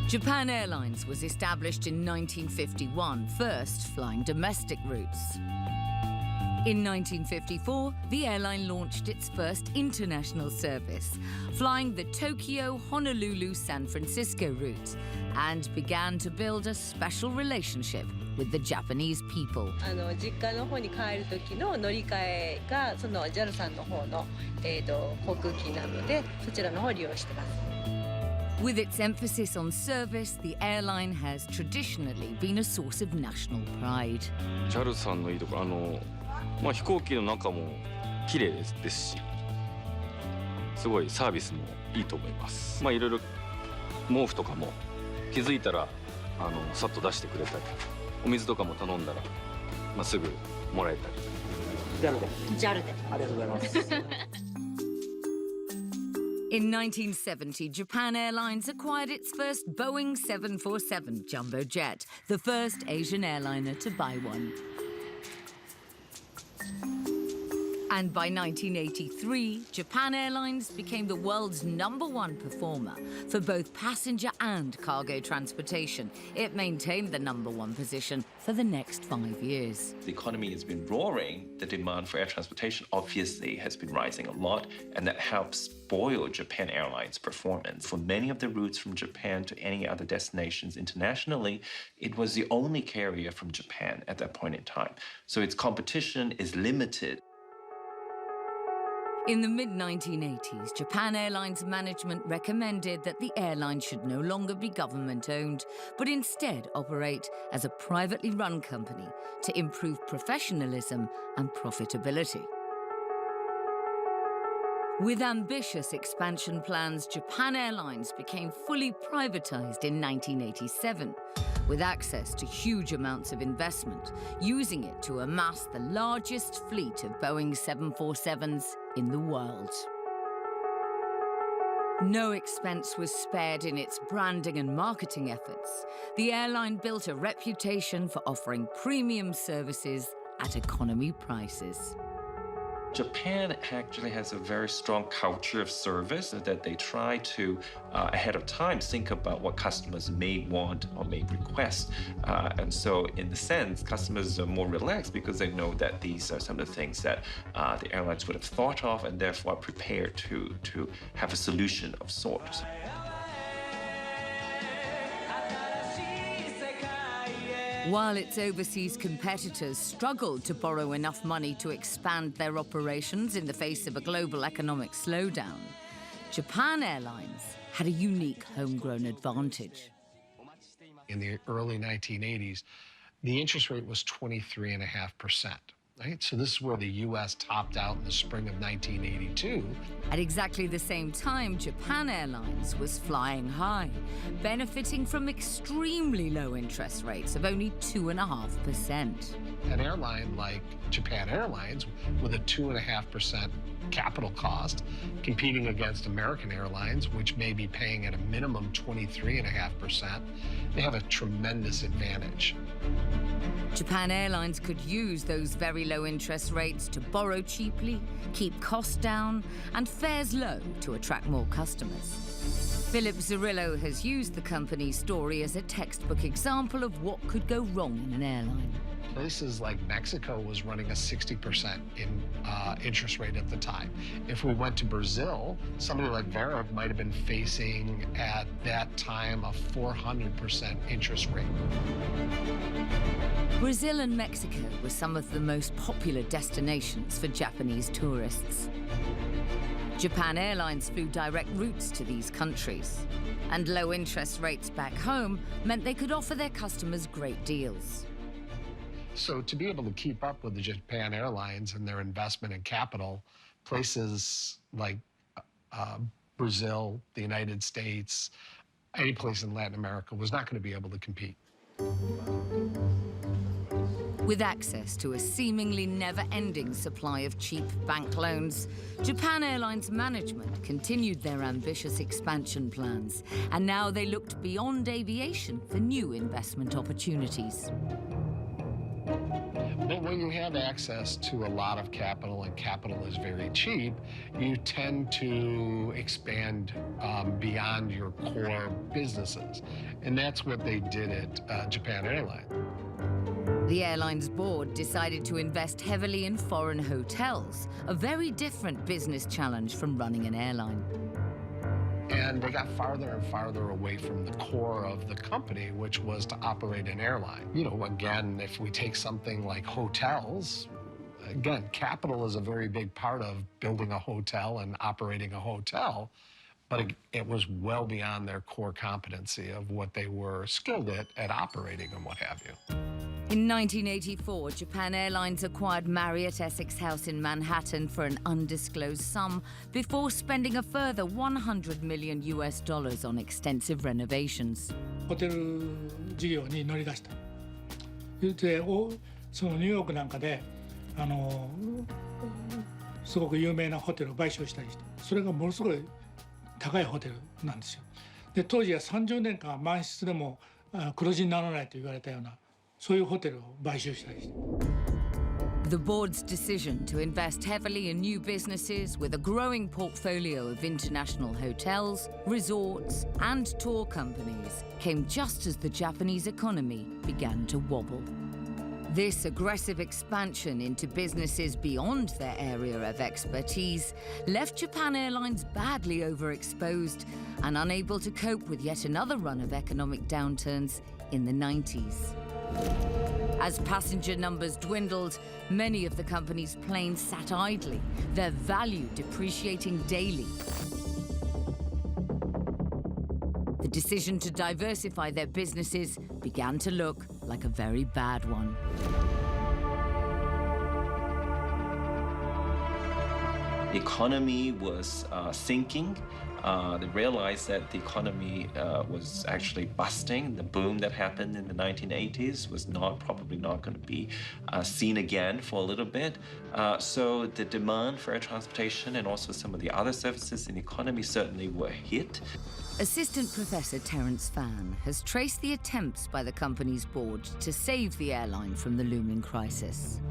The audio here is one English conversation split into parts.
Japan Airlines was established in 1951, first flying domestic routes. In 1954, the airline launched its first international service, flying the Tokyo, Honolulu, San Francisco route, and began to build a special relationship with the Japanese people. 実家の方に帰る時の乗り換えがその JAL さんの方の航空機なので、そちらの方を利用してます。 With its emphasis on service, the airline has traditionally been a source of national pride. JAL さんのいいところ、飛行機の中も綺麗ですし、すごいサービスもいいと思います。いろいろ毛布とかも気づいたらさっと出してくれたり、お水とかも頼んだらすぐもらえたり。JAL で。ありがとうございます。In 1970, Japan Airlines acquired its first Boeing 747 jumbo jet, the first Asian airliner to buy one. And by 1983, Japan Airlines became the world's #1 performer for both passenger and cargo transportation. It maintained the #1 position for the next 5 years. The economy has been roaring. The demand for air transportation obviously has been rising a lot, and that helps spoil Japan Airlines' performance. For many of the routes from Japan to any other destinations internationally, it was the only carrier from Japan at that point in time. So its competition is limited. In the mid-1980s, Japan Airlines management recommended that the airline should no longer be government-owned, but instead operate as a privately run company to improve professionalism and profitability. With ambitious expansion plans, Japan Airlines became fully privatized in 1987, with access to huge amounts of investment, using it to amass the largest fleet of Boeing 747s in the world. No expense was spared in its branding and marketing efforts. The airline built a reputation for offering premium services at economy prices. Japan actually has a very strong culture of service that they try to, ahead of time, think about what customers may want or may request. And so, in the sense, customers are more relaxed because they know that these are some of the things that the airlines would have thought of and therefore are prepared to have a solution of sorts. While its overseas competitors struggled to borrow enough money to expand their operations in the face of a global economic slowdown, Japan Airlines had a unique homegrown advantage. In the early 1980s, the interest rate was 23.5%. Right? So this is where the U.S. topped out in the spring of 1982. At exactly the same time, Japan Airlines was flying high, benefiting from extremely low interest rates of only 2.5%. An airline like Japan Airlines, with a 2.5% capital cost, competing against American Airlines, which may be paying at a minimum 23.5%, they have a tremendous advantage. Japan Airlines could use those very low interest rates to borrow cheaply, keep costs down, and fares low to attract more customers. Philip Zarillo has used the company's story as a textbook example of what could go wrong in an airline. Places like Mexico was running a 60% interest rate at the time. If we went to Brazil, somebody like Vera might have been facing at that time a 400% interest rate. Brazil and Mexico were some of the most popular destinations for Japanese tourists. Japan Airlines flew direct routes to these countries, and low interest rates back home meant they could offer their customers great deals. So to be able to keep up with the Japan Airlines and their investment in capital, places like Brazil, the United States, any place in Latin America was not going to be able to compete. With access to a seemingly never-ending supply of cheap bank loans, Japan Airlines management continued their ambitious expansion plans, and now they looked beyond aviation for new investment opportunities. But when you have access to a lot of capital and capital is very cheap, you tend to expand beyond your core businesses. And that's what they did at Japan Airlines. The airline's board decided to invest heavily in foreign hotels, a very different business challenge from running an airline. And they got farther and farther away from the core of the company, which was to operate an airline. You know, again, if we take something like hotels, again, capital is a very big part of building a hotel and operating a hotel, but it was well beyond their core competency of what they were skilled at operating and what have you. In 1984, Japan Airlines acquired Marriott Essex House in Manhattan for an undisclosed sum before spending a further $100 million on extensive renovations. ホテル事業に乗り出した。で、そのニューヨークなんかですごく有名なホテルを買収したりして、それがものすごい高いホテルなんですよ。で、当時は30年間満室でも黒字にならないと言われたような。そういうホテルを買収したりして。The board's decision to invest heavily in new businesses with a growing portfolio of international hotels, resorts, and tour companies came just as the Japanese economy began to wobble. This aggressive expansion into businesses beyond their area of expertise left Japan Airlines badly overexposed and unable to cope with yet another run of economic downturns in the 90s. As passenger numbers dwindled, many of the company's planes sat idly, their value depreciating daily. The decision to diversify their businesses began to look like a very bad one. The economy was sinking. They realized that the economy was actually busting. The boom that happened in the 1980s was probably not going to be seen again for a little bit. So the demand for air transportation and also some of the other services in the economy certainly were hit. Assistant Professor Terence Fan has traced the attempts by the company's board to save the airline from the looming crisis.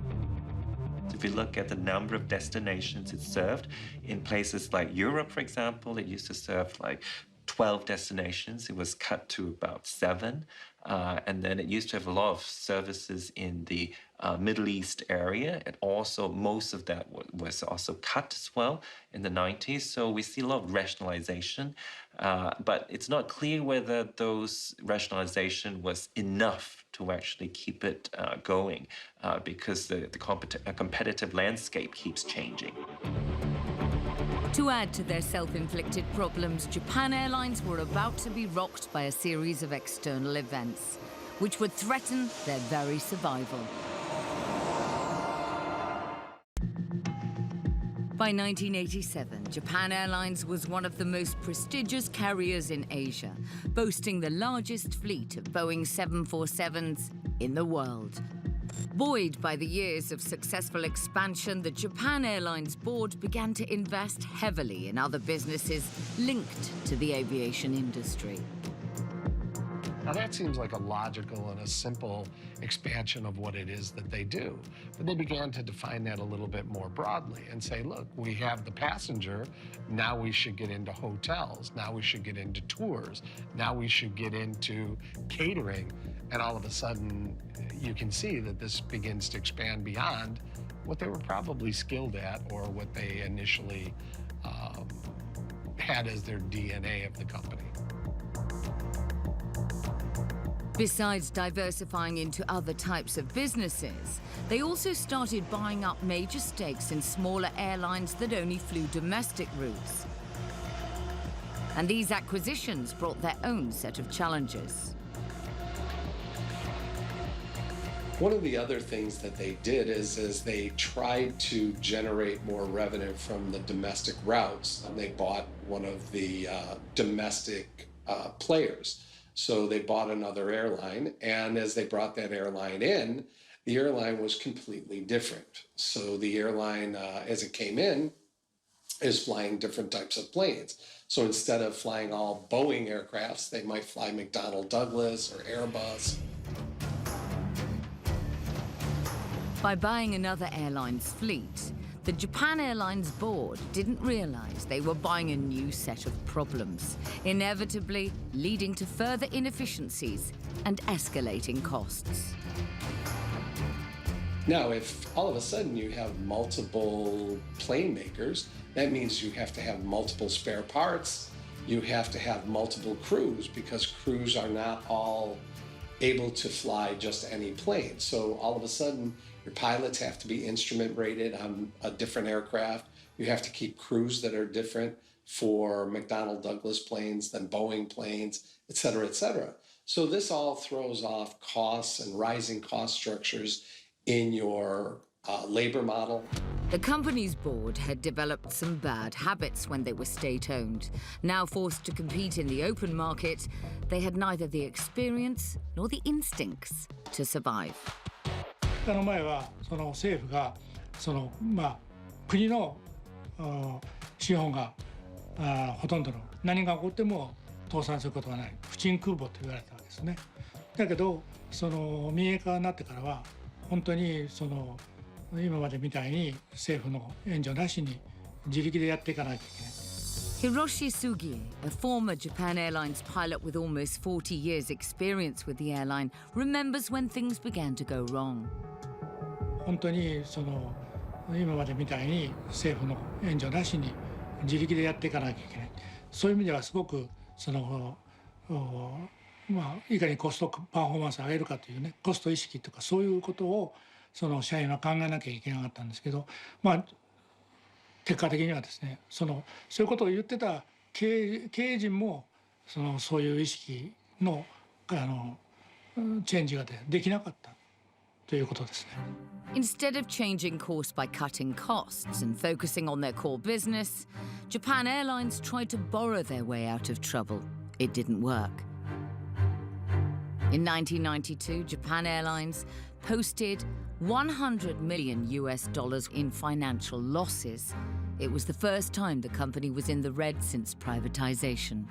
If you look at the number of destinations it served, in places like Europe, for example, it used to serve like 12 destinations. It was cut to about 7. And then it used to have a lot of services in the Middle East area. And also most of that was also cut as well in the 90s. So we see a lot of rationalization. But it's not clear whether those rationalization was enough to actually keep it going because the competitive landscape keeps changing. To add to their self-inflicted problems, Japan Airlines were about to be rocked by a series of external events, which would threaten their very survival. By 1987, Japan Airlines was one of the most prestigious carriers in Asia, boasting the largest fleet of Boeing 747s in the world. Buoyed by the years of successful expansion, the Japan Airlines board began to invest heavily in other businesses linked to the aviation industry. Now that seems like a logical and a simple expansion of what it is that they do. But they began to define that a little bit more broadly and say, look, we have the passenger, now we should get into hotels, now we should get into tours, now we should get into catering. And all of a sudden, you can see that this begins to expand beyond what they were probably skilled at or what they initially had as their DNA of the company. Besides diversifying into other types of businesses, they also started buying up major stakes in smaller airlines that only flew domestic routes. And these acquisitions brought their own set of challenges. One of the other things that they did is they tried to generate more revenue from the domestic routes. And they bought one of the domestic players. So they bought another airline, and as they brought that airline in, the airline was completely different. So the airline, as it came in, is flying different types of planes. So instead of flying all Boeing aircrafts, they might fly McDonnell Douglas or Airbus. By buying another airline's fleet, the Japan Airlines board didn't realize they were buying a new set of problems, inevitably leading to further inefficiencies and escalating costs. Now, if all of a sudden you have multiple plane makers, that means you have to have multiple spare parts. You have to have multiple crews because crews are not all able to fly just any plane. So all of a sudden, your pilots have to be instrument rated on a different aircraft. You have to keep crews that are different for McDonnell Douglas planes than Boeing planes, et cetera, et cetera. So this all throws off costs and rising cost structures in your labor model. The company's board had developed some bad habits when they were state-owned. Now forced to compete in the open market, they had neither the experience nor the instincts to survive. 前はその政府が国の資本がほとんどの何が起こっても倒産することがない不沈空母と言われたわけですね。だけどその民営化になってからは本当にその今までみたいに政府の援助なしに自力でやっていかなきゃいけない。Hiroshi Sugie, a former Japan Airlines pilot with almost 40 years' experience with the airline, remembers when things began to go wrong. 本当にその今までみたいに政府の援助なしに自力でやっていかなきゃいけない。そういう意味ではすごくそのいかにコストパフォーマンスを上げるかというね、コスト意識とかそういうことをその社員は考えなきゃいけなかったんですけど、結果的にはですね、そういうことを言ってた経営陣もそういう意識のチェンジができなかったということですね。Instead of changing course by cutting costs and focusing on their core business, Japan Airlines tried to borrow their way out of trouble. It didn't work. In 1992, Japan Airlines posted $100 million in financial losses. It was the first time the company was in the red since privatization.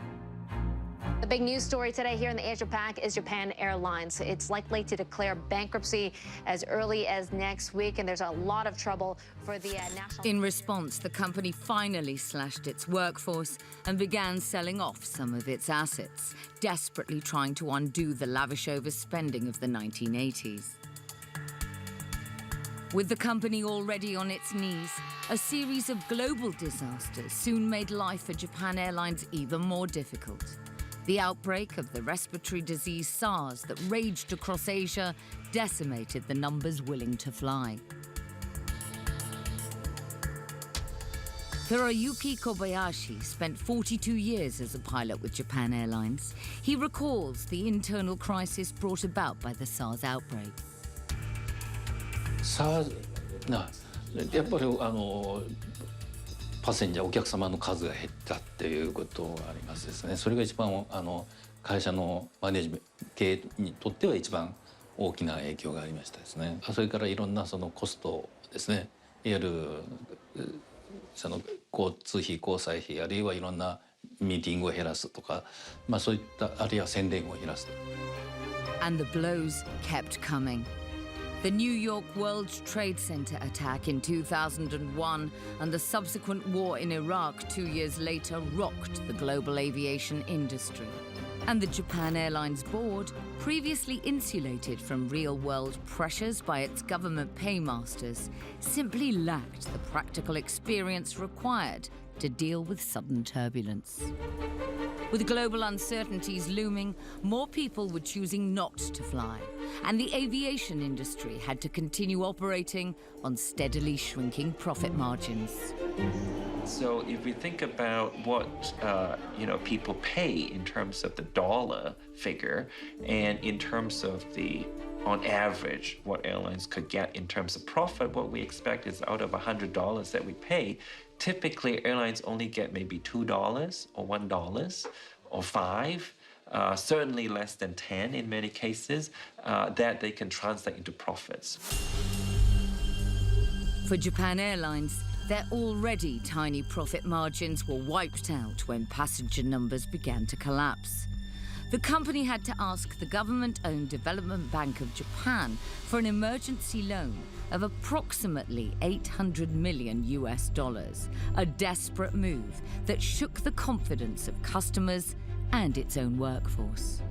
The big news story today here in the Asia Pac is Japan Airlines. It's likely to declare bankruptcy as early as next week, and there's a lot of trouble for the national... In response, the company finally slashed its workforce and began selling off some of its assets, desperately trying to undo the lavish overspending of the 1980s. With the company already on its knees, a series of global disasters soon made life for Japan Airlines even more difficult. The outbreak of the respiratory disease SARS that raged across Asia decimated the numbers willing to fly. Hiroyuki Kobayashi spent 42 years as a pilot with Japan Airlines. He recalls the internal crisis brought about by the SARS outbreak. SARS やっぱりパセンジャーお客様の数が減ったっていうことがありますですね。それが一番会社のマネジメント経営にとっては一番大きな影響がありましたですね。それからいろんなそのコストですね。いわゆるその交通費交際費あるいはいろんなミーティングを減らすとか、そういったあるいは宣伝を減らす。And the blows kept coming. The New York World Trade Center attack in 2001 and the subsequent war in Iraq 2 years later rocked the global aviation industry. And the Japan Airlines board, previously insulated from real-world pressures by its government paymasters, simply lacked the practical experience required to deal with sudden turbulence. With global uncertainties looming, more people were choosing not to fly, and the aviation industry had to continue operating on steadily shrinking profit margins. So if we think about what people pay in terms of the dollar figure, and in terms of on average, what airlines could get in terms of profit, what we expect is out of $100 that we pay, typically airlines only get maybe $2 or $1 or $5, certainly less than 10 in many cases, that they can translate into profits. For Japan Airlines, their already tiny profit margins were wiped out when passenger numbers began to collapse. The company had to ask the government-owned Development Bank of Japan for an emergency loan of approximately 800 million US dollars, a desperate move that shook the confidence of customers and its own workforce.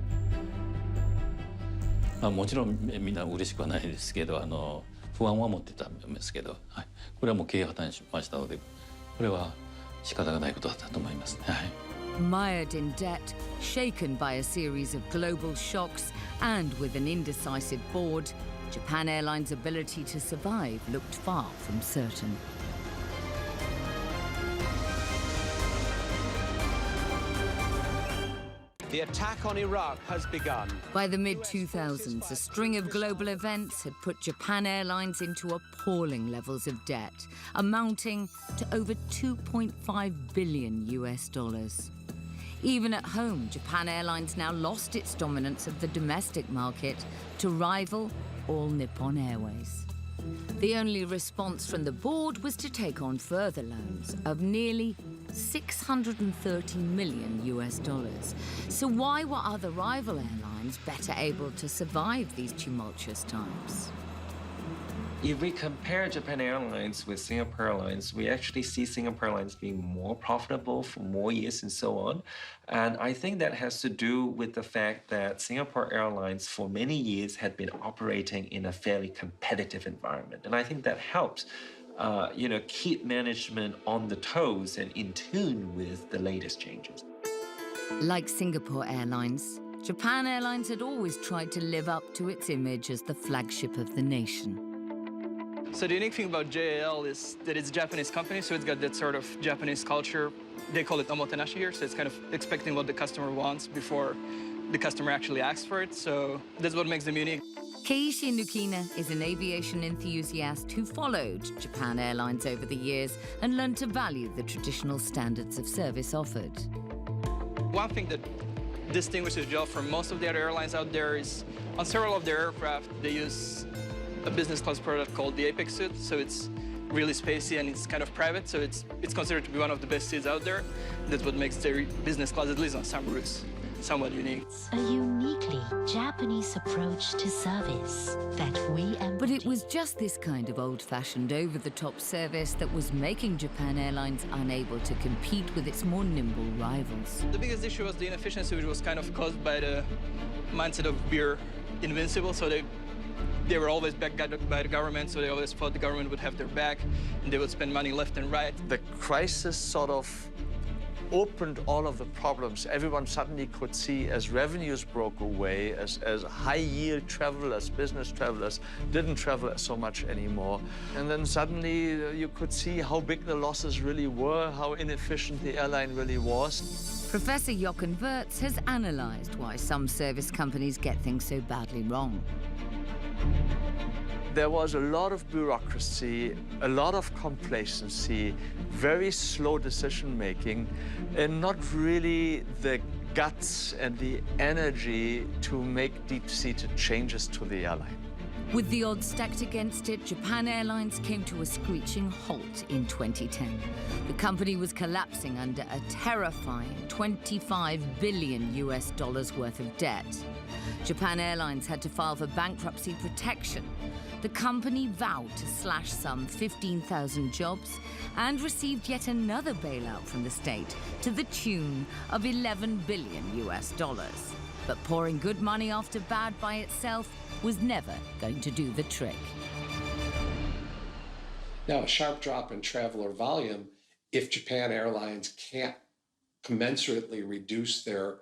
もちろんみんな嬉しくはないですけど、不安は持ってたんですけど、はい、これはもう経営破綻しましたので、これは仕方がないことだったと思いますね。はい。Mired in debt, shaken by a series of global shocks, and with an indecisive board, Japan Airlines' ability to survive looked far from certain. The attack on Iraq has begun. By the mid-2000s, a string of global events had put Japan Airlines into appalling levels of debt, amounting to over 2.5 billion US dollars. Even at home, Japan Airlines now lost its dominance of the domestic market to rival All Nippon Airways. The only response from the board was to take on further loans of nearly 630 million US dollars. So why were other rival airlines better able to survive these tumultuous times? If we compare Japan Airlines with Singapore Airlines, we actually see Singapore Airlines being more profitable for more years and so on. And I think that has to do with the fact that Singapore Airlines for many years had been operating in a fairly competitive environment. And I think that helped keep management on the toes and in tune with the latest changes. Like Singapore Airlines, Japan Airlines had always tried to live up to its image as the flagship of the nation. So the unique thing about JAL is that it's a Japanese company, so it's got that sort of Japanese culture. They call it omotenashi here, so it's kind of expecting what the customer wants before the customer actually asks for it. So that's what makes them unique. Keiichi Nukina is an aviation enthusiast who followed Japan Airlines over the years and learned to value the traditional standards of service offered. One thing that distinguishes JAL from most of the other airlines out there is on several of their aircraft, they use a business class product called the Apex suite. So it's really spacey and it's kind of private. So it's considered to be one of the best seats out there. That's what makes their business class, at least on some routes, somewhat unique. A uniquely Japanese approach to service that we embody. But it was just this kind of old-fashioned, over-the-top service that was making Japan Airlines unable to compete with its more nimble rivals. The biggest issue was the inefficiency, which was kind of caused by the mindset of we're invincible. So they were always backed by the government, so they always thought the government would have their back, and they would spend money left and right. The crisis sort of opened all of the problems. Everyone suddenly could see as revenues broke away, as high-yield travelers, business travelers, didn't travel so much anymore. And then suddenly you could see how big the losses really were, how inefficient the airline really was. Professor Jochen Wirtz has analysed why some service companies get things so badly wrong. There was a lot of bureaucracy, a lot of complacency, very slow decision-making, and not really the guts and the energy to make deep-seated changes to the airline. With the odds stacked against it, Japan Airlines came to a screeching halt in 2010. The company was collapsing under a terrifying 25 billion US dollars worth of debt. Japan Airlines had to file for bankruptcy protection. The company vowed to slash some 15,000 jobs and received yet another bailout from the state to the tune of 11 billion US dollars. But pouring good money after bad by itself was never going to do the trick. Now, a sharp drop in traveler volume, if Japan Airlines can't commensurately reduce their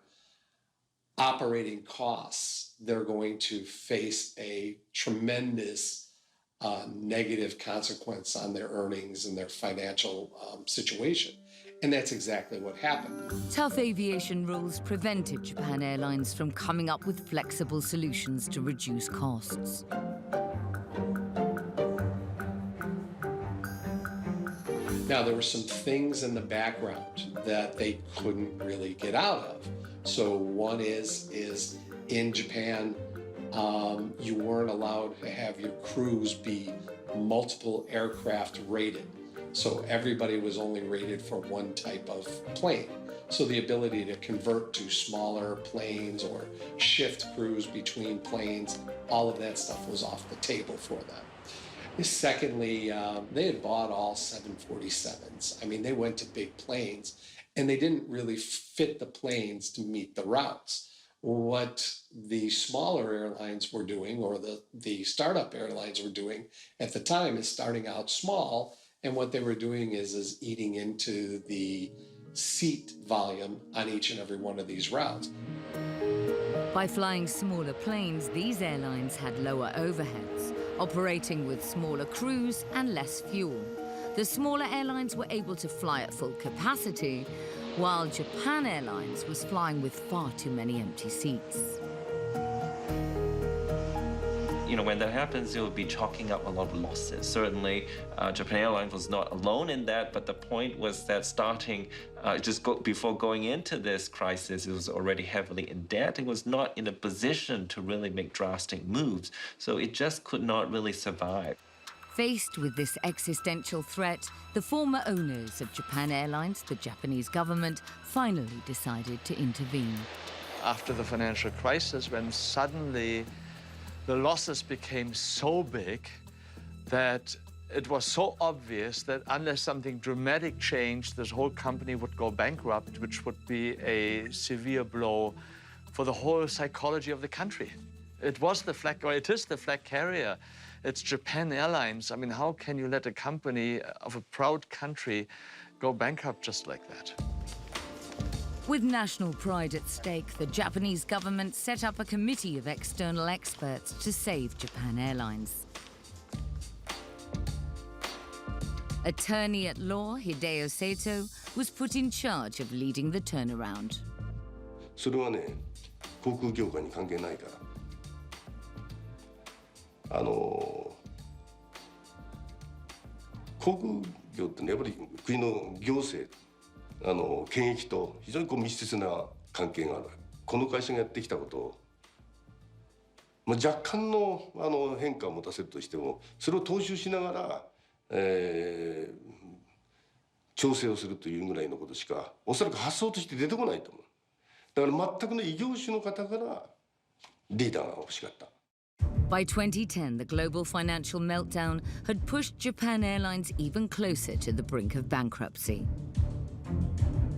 operating costs, they're going to face a tremendous negative consequence on their earnings and their financial situation. And that's exactly what happened. Tough aviation rules prevented Japan Airlines from coming up with flexible solutions to reduce costs. Now, there were some things in the background that they couldn't really get out of. So one is in Japan, you weren't allowed to have your crews be multiple aircraft rated. So everybody was only rated for one type of plane. So the ability to convert to smaller planes or shift crews between planes, all of that stuff was off the table for them. Secondly, they had bought all 747s. I mean, they went to big planes, and they didn't really fit the planes to meet the routes. What the smaller airlines were doing, or the startup airlines were doing at the time, is starting out small, and what they were doing is eating into the seat volume on each and every one of these routes. By flying smaller planes, these airlines had lower overheads, operating with smaller crews and less fuel. The smaller airlines were able to fly at full capacity, while Japan Airlines was flying with far too many empty seats. You know, when that happens, you'll be chalking up a lot of losses. Certainly, Japan Airlines was not alone in that, but the point was that before going into this crisis, it was already heavily in debt. It was not in a position to really make drastic moves, so it just could not really survive. Faced with this existential threat, the former owners of Japan Airlines, the Japanese government, finally decided to intervene. After the financial crisis, when suddenly the losses became so big that it was so obvious that unless something dramatic changed, this whole company would go bankrupt, which would be a severe blow for the whole psychology of the country. It is the flag carrier. It's Japan Airlines. I mean, how can you let a company of a proud country go bankrupt just like that? With national pride at stake, the Japanese government set up a committee of external experts to save Japan Airlines. Attorney at law Hideo Seto was put in charge of leading the turnaround. それはね、航空業界に関係ないから。航空業ってね、やっぱり国の行政、権益と非常に密接な関係がある。この会社がやってきたことを、若干の変化を持たせるとしても、それを踏襲しながら、調整をするというぐらいのことしか、おそらく発想として出てこないと思う。だから全くの異業種の方からリーダーが欲しかった。By 2010, the global financial meltdown had pushed Japan Airlines even closer to the brink of bankruptcy.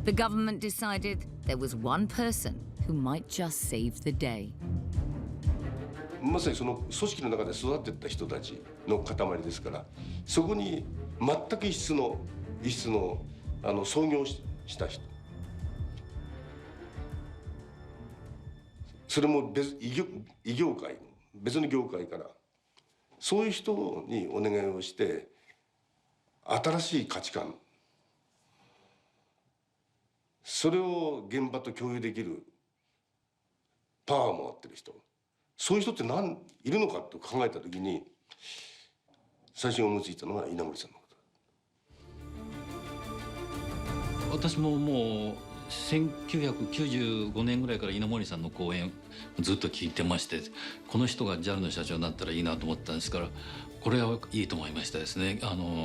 The government decided there was one person who might just save the day. まさにその組織の中で育っていった人たちの塊ですから、そこに全く異質の創業した人。それも異業界の別の業界からそういう人にお願いをして新しい価値観それを現場と共有できるパワーも持ってる人そういう人っているのかと考えた時に最初に思いついたのが稲森さんのこと。私ももう1995年ぐらいから稲森さんの講演ずっと聞いてましてこの人が JAL の社長になったらいいなと思ったんですからこれはいいと思いましたですね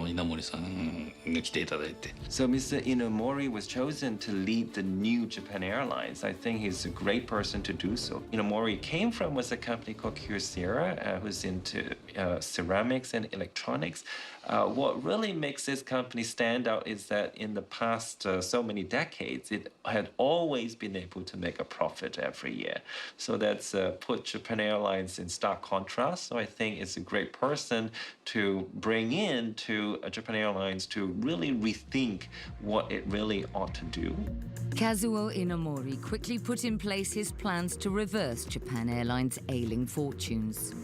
稲森さんが来ていただいて。So Mr. Inamori was chosen to lead the new Japan Airlines. I think he's a great person to do so. Inamori came from was a company called Kyocera, who's into ceramics and electronics. What really makes this company stand out is that in the past so many decades, it had always been able to make a profit every year. So that's put Japan Airlines in stark contrast. So I think it's a great person to bring in to Japan Airlines to really rethink what it really ought to do. Kazuo Inamori quickly put in place his plans to reverse Japan Airlines' ailing fortunes.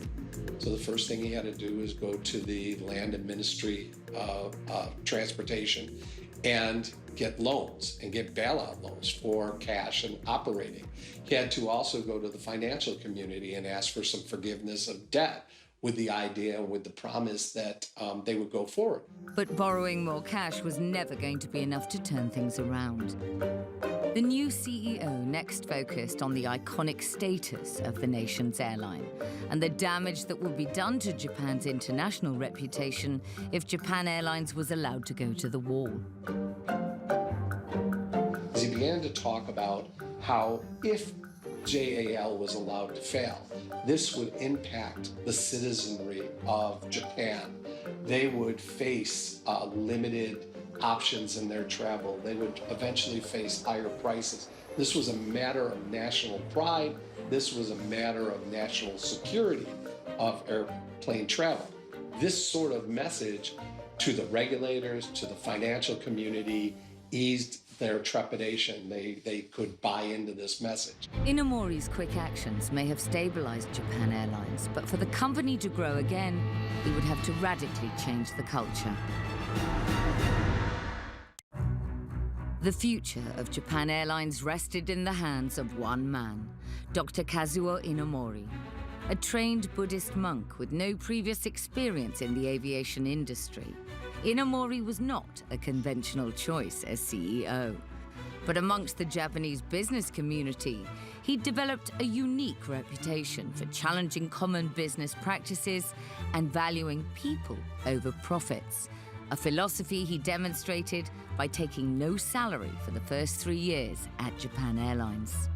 So the first thing he had to do was go to the Land and Ministry of Transportation and get loans and get bailout loans for cash and operating. He had to also go to the financial community and ask for some forgiveness of debt with the idea, with the promise that they would go forward. But borrowing more cash was never going to be enough to turn things around. The new CEO next focused on the iconic status of the nation's airline and the damage that would be done to Japan's international reputation if Japan Airlines was allowed to go to the wall. He began to talk about how if JAL was allowed to fail. This would impact the citizenry of Japan. They would face limited options in their travel. They would eventually face higher prices. This was a matter of national pride. This was a matter of national security of airplane travel. This sort of message to the regulators, to the financial community, eased their trepidation. They could buy into this message. Inamori's quick actions may have stabilized Japan Airlines, but for the company to grow again, he would have to radically change the culture. The future of Japan Airlines rested in the hands of one man, Dr. Kazuo Inamori, a trained Buddhist monk with no previous experience in the aviation industry. Inamori was not a conventional choice as CEO, but amongst the Japanese business community, he developed a unique reputation for challenging common business practices and valuing people over profits, a philosophy he demonstrated by taking no salary for the first 3 years at Japan Airlines.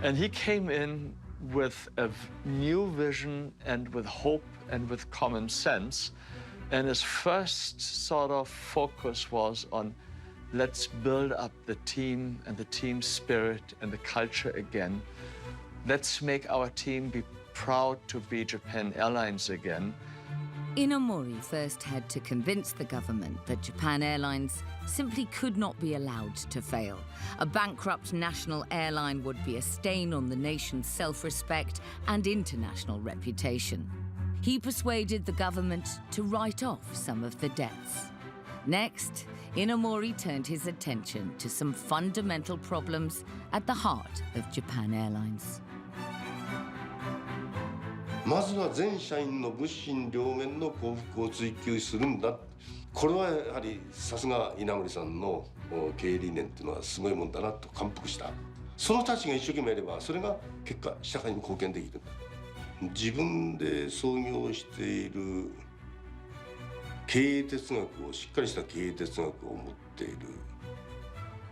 And he came in with a new vision and with hope and with common sense. And his first sort of focus was on, let's build up the team and the team spirit and the culture again. Let's make our team be proud to be Japan Airlines again. Inamori first had to convince the government that Japan Airlines simply could not be allowed to fail. A bankrupt national airline would be a stain on the nation's self-respect and international reputation. He persuaded the government to write off some of the debts. Next, Inamori turned his attention to some fundamental problems at the heart of Japan Airlines. まずは全社員の物心両面の幸福を追求するんだ。これはやはりさすが稲森さんの経営理念っていうのはすごいもんだなと感服した。その人たちが一生懸命やればそれが結果社会に貢献できる。自分で創業している経営哲学をしっかりした経営哲学を持っている。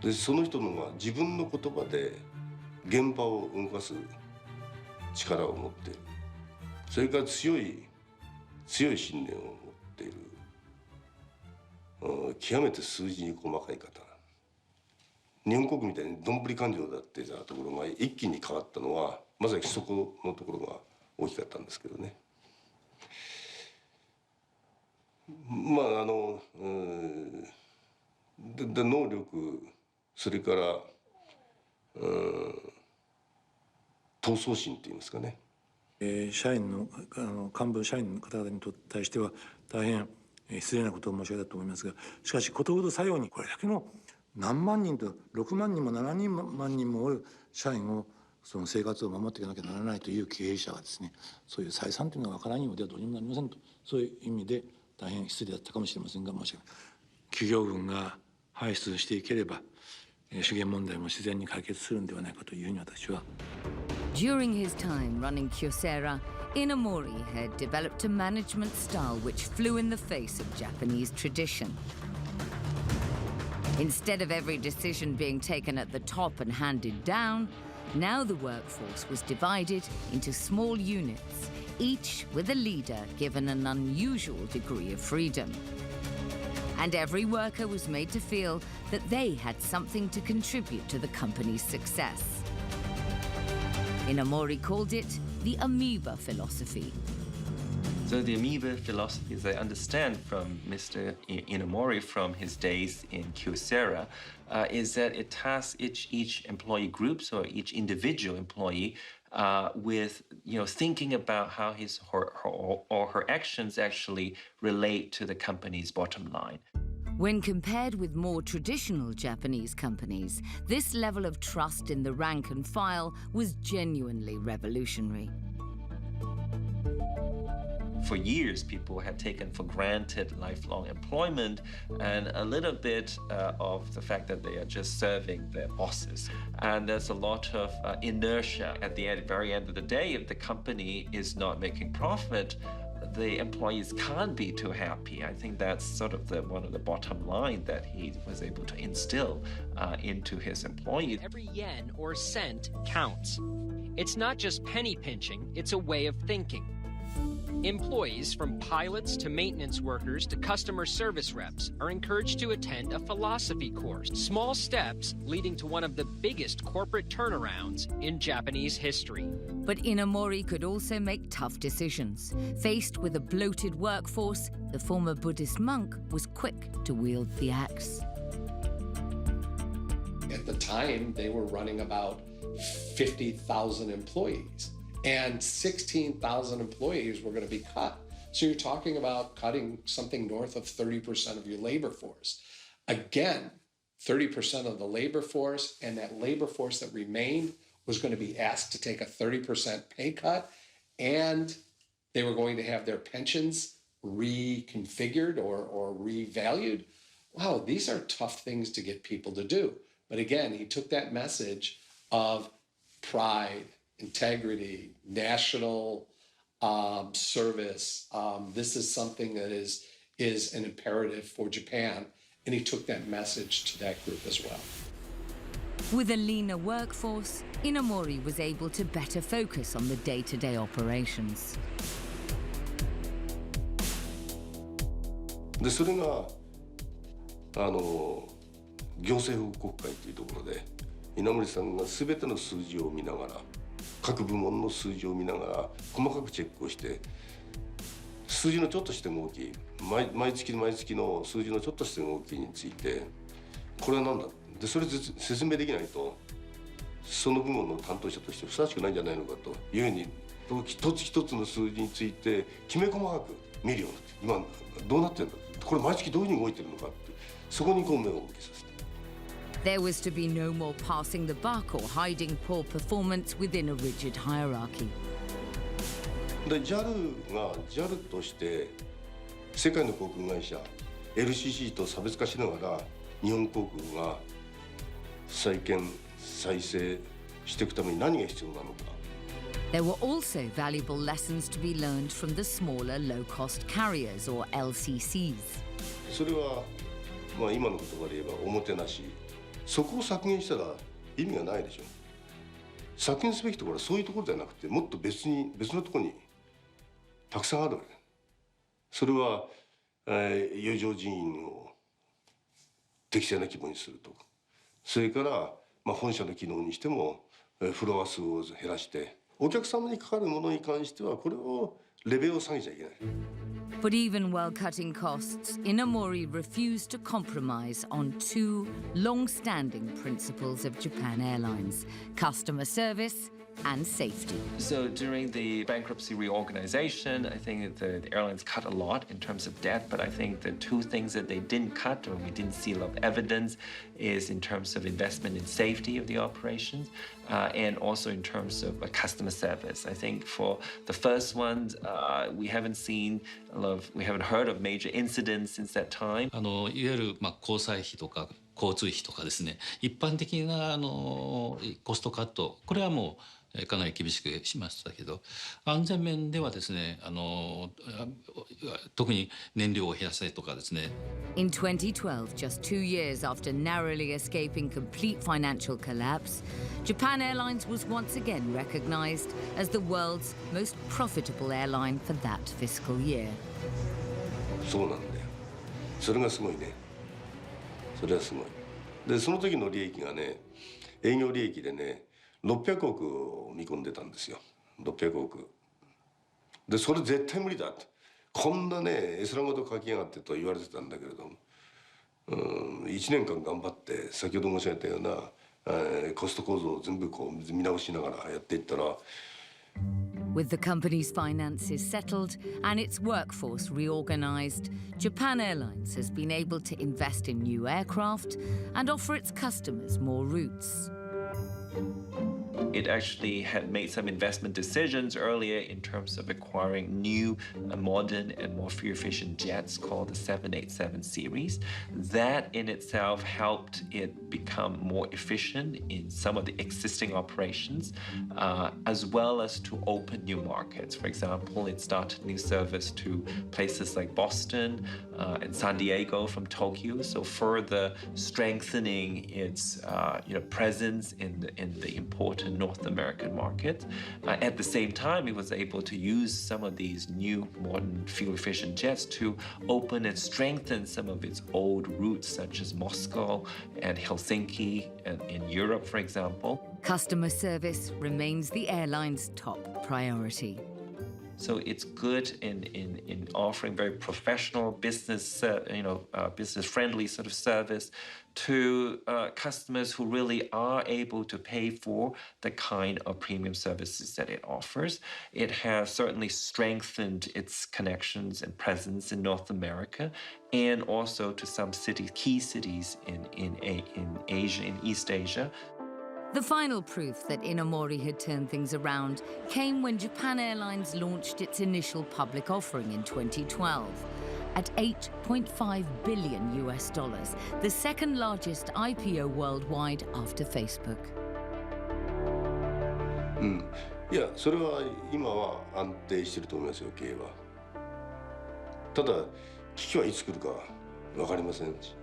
でその人のが自分の言葉で現場を動かす力を持っている。それから強い信念を持っている。極めて数字に細かい方。日本国みたいにどんぶり勘定だってたところが一気に変わったのはまさにそこのところが大きかったんですけどね。まあ能力それから闘争心っていいますかね。社員の幹部社員の方々に対しては大変失礼なことを申し上げたと思いますが、しかしことほどさようにこれだけの何万人と6万人も7万人もおる社員をその生活を守っていかなきゃならないという経営者がですね、そういう採算というのがわからんようではどうにもなりませんと、そういう意味で大変失礼だったかもしれませんが申し訳ない。企業群が排出していければ資源問題も自然に解決するんではないかというふうに私は。During his time running Kyocera, Inamori had developed a management style which flew in the face of Japanese tradition. Instead of every decision being taken at the top and handed down, now the workforce was divided into small units, each with a leader given an unusual degree of freedom. And every worker was made to feel that they had something to contribute to the company's success. Inamori called it the amoeba philosophy. So the amoeba philosophy, as I understand from Mr. Inamori from his days in Kyocera, is that it tasks each employee group, so each individual employee, with thinking about how his or her actions actually relate to the company's bottom line. When compared with more traditional Japanese companies, this level of trust in the rank and file was genuinely revolutionary. For years, people had taken for granted lifelong employment and a little bit of the fact that they are just serving their bosses. And there's a lot of inertia. At the very end of the day, if the company is not making profit, the employees can't be too happy. I think that's sort of one of the bottom line that he was able to instill into his employees. Every yen or cent counts. It's not just penny pinching, it's a way of thinking. Employees, from pilots to maintenance workers to customer service reps, are encouraged to attend a philosophy course. Small steps leading to one of the biggest corporate turnarounds in Japanese history. But Inamori could also make tough decisions. Faced with a bloated workforce, the former Buddhist monk was quick to wield the axe. At the time, they were running about 50,000 employees. And 16,000 employees were going to be cut. So you're talking about cutting something north of 30% of your labor force. Again, 30% of the labor force, and that labor force that remained was going to be asked to take a 30% pay cut, and they were going to have their pensions reconfigured or revalued. Wow, these are tough things to get people to do. But again, he took that message of pride, integrity, national service. This is something that is an imperative for Japan, and he took that message to that group as well. With a leaner workforce, Inamori was able to better focus on the day-to-day operations. でそれが行政報告会というところで稲森さんが全ての数字を見ながら各部門の数字を見ながら細かくチェックをして数字のちょっとした動き毎月毎月の数字のちょっとした動きについてこれは何だでそれ説明できないとその部門の担当者としてふさわしくないんじゃないのかというふうに一つ一つの数字についてきめ細かく見るようになって今どうなってるんだこれ毎月どういうふうに動いてるのかってそこにこう目を向けさせて。There was to be no more passing the buck or hiding poor performance within a rigid hierarchy. で JAL が JAL として世界の航空会社 LCC と差別化しながら日本航空が再建再生していくために何が必要なのか。There were also valuable lessons to be learned from the smaller low-cost carriers or LCCs. それはまあ今の言葉で言えばおもてなし。そこを削減したら意味がないでしょ。削減すべきところはそういうところじゃなくてもっと別のところにたくさんあるわけ。それは、余剰人員を適正な規模にするとかそれから、本社の機能にしてもフロア数を減らしてお客様にかかるものに関してはこれをレベルを下げちゃいけない。But even while cutting costs, Inamori refused to compromise on two long-standing principles of Japan Airlines: customer service and safety. So during the bankruptcy reorganization, I think the airlines cut a lot in terms of debt, but I think the two things that they didn't cut, or we didn't see a lot of evidence, is in terms of investment in safety of the operations, and also in terms of customer service. I think for the first ones, we haven't heard of major incidents since that time. いわゆる交際費とか交通費とかですね、一般的なコストカット、これはもうかなり厳しくしましたけど、安全面ではですね、特に燃料を減らせとかですね。In 2012, just 2 years after narrowly escaping complete financial collapse, Japan Airlines was once again recognized as the world's most profitable airline for that fiscal year. そうなんだよ。それがすごいね。それはすごい。で、その時の利益がね、営業利益でね、600億を見込んでたんですよ。600億。で、それ絶対無理だと。こんなね、絵空事書きやがってと言われてたんだけれども、1年間頑張って、先ほど申し上げたような、コスト構造を全部こう見直しながらやっていったら、With the company's finances settled and its workforce reorganized, Japan Airlines has been able to invest in new aircraft and offer its customers more routes. it actually had made some investment decisions earlier in terms of acquiring new, modern, and more fuel-efficient jets called the 787 series. That in itself helped it become more efficient in some of the existing operations, as well as to open new markets. For example, it started new service to places like Boston and San Diego from Tokyo, so further strengthening its presence in the important North American market. At the same time, it was able to use some of these new modern fuel-efficient jets to open and strengthen some of its old routes, such as Moscow and Helsinki and in Europe, for example. Customer service remains the airline's top priority. So it's good in offering very professional business, business-friendly sort of service to customers who really are able to pay for the kind of premium services that it offers. It has certainly strengthened its connections and presence in North America, and also to some key cities in Asia, in East Asia. The final proof that Inamori had turned things around came when Japan Airlines launched its initial public offering in 2012 at $8.5 billion, the second largest IPO worldwide after Facebook. いや、それは今は安定していると思いますよ、経営は。ただ、危機はいつ来るか分かりませんし、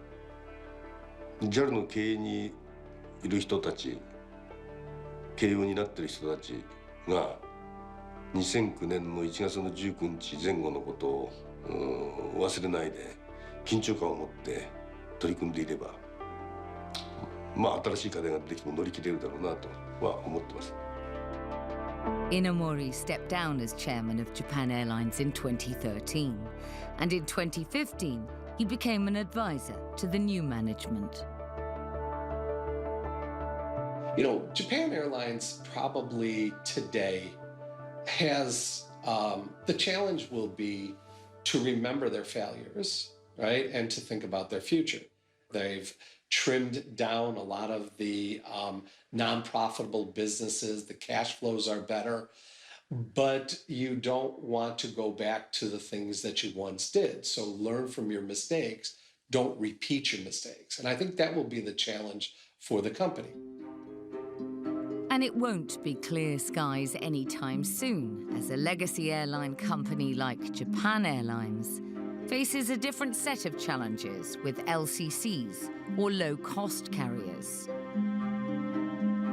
JAL の経営にいる人たち、経営を担っている人たちが2009年の1月の19日前後のことを忘れないで緊張感を持って取り組んでいれば、まあ新しい課題が出てきても乗り切れるだろうなとは思ってます。Inamori stepped down as chairman of Japan Airlines in 2013, and in 2015 he became an advisor to the new management. You know, Japan Airlines probably today has, the challenge will be to remember their failures, right? And to think about their future. They've trimmed down a lot of the non-profitable businesses. The cash flows are better, but you don't want to go back to the things that you once did. So learn from your mistakes. Don't repeat your mistakes. And I think that will be the challenge for the company. And it won't be clear skies anytime soon, as a legacy airline company like Japan Airlines faces a different set of challenges with LCCs, or low-cost carriers.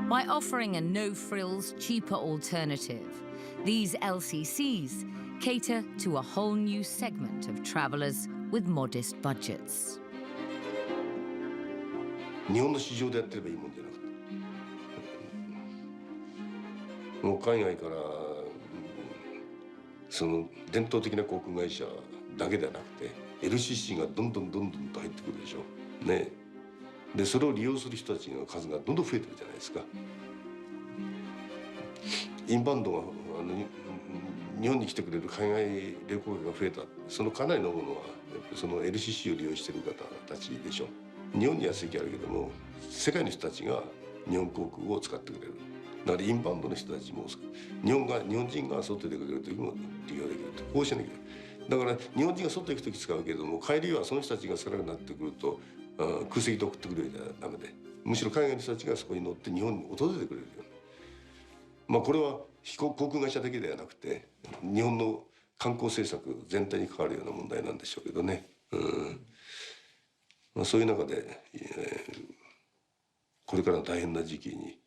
By offering a no-frills, cheaper alternative, these LCCs cater to a whole new segment of travelers with modest budgets. 日本の市場でやってればいいもんじゃなくて、もう海外からその伝統的な航空会社だけではなくて LCC がどんどんと入ってくるでしょ。ね。でそれを利用する人たちの数がどんどん増えてるじゃないですか。インバウンドが日本に来てくれる海外旅行客が増えた。そのかなりのものはやっぱりその LCC を利用している方たちでしょ。日本には席あるけども世界の人たちが日本航空を使ってくれる。だからインバウンドの人たちも日本人が外で出かける時も利用できるとこうしなきゃいけない。だから日本人が外行く時使うけれども帰りはその人たちが少なくなってくると空席で送ってくれるじゃダメでむしろ海外の人たちがそこに乗って日本に訪れてくれるよ。まあこれは航空会社だけではなくて日本の観光政策全体に関わるような問題なんでしょうけどね。まあそういう中で、これからの大変な時期に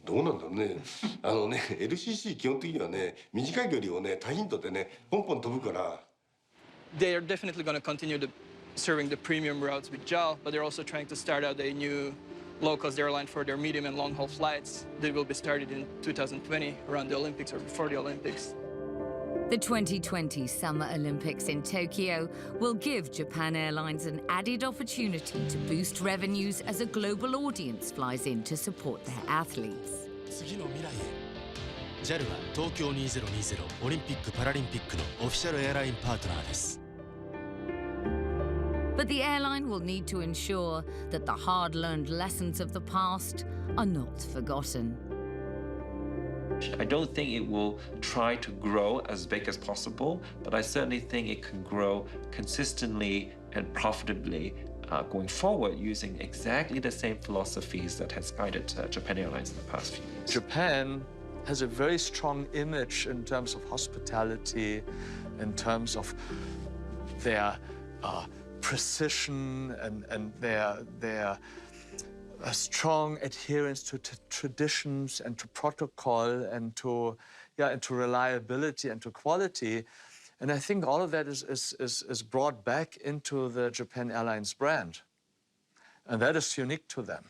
どうなんだろうね。LCC 基本的にはね、短い距離をね、多頻度でね、ポンポン飛ぶから。They are definitely going to continue serving the premium routes with JAL, but they're also trying to start out a new low-cost airline for their medium and long-haul flights. They will be started in 2020, around the Olympics or before the Olympics. The 2020 Summer Olympics in Tokyo will give Japan Airlines an added opportunity to boost revenues as a global audience flies in to support their athletes. 次の未来へ JAL は東京2020オリンピック・パラリンピックのオフィシャルエアラインパートナーです。But the airline will need to ensure that the hard-learned lessons of the past are not forgotten. I don't think it will try to grow as big as possible, but I certainly think it can grow consistently and profitably going forward using exactly the same philosophies that has guided Japan Airlines in the past few years. Japan has a very strong image in terms of hospitality, in terms of their precision and their a strong adherence to traditions and to protocol and to reliability and to quality. And I think all of that is brought back into the Japan Airlines brand. And that is unique to them.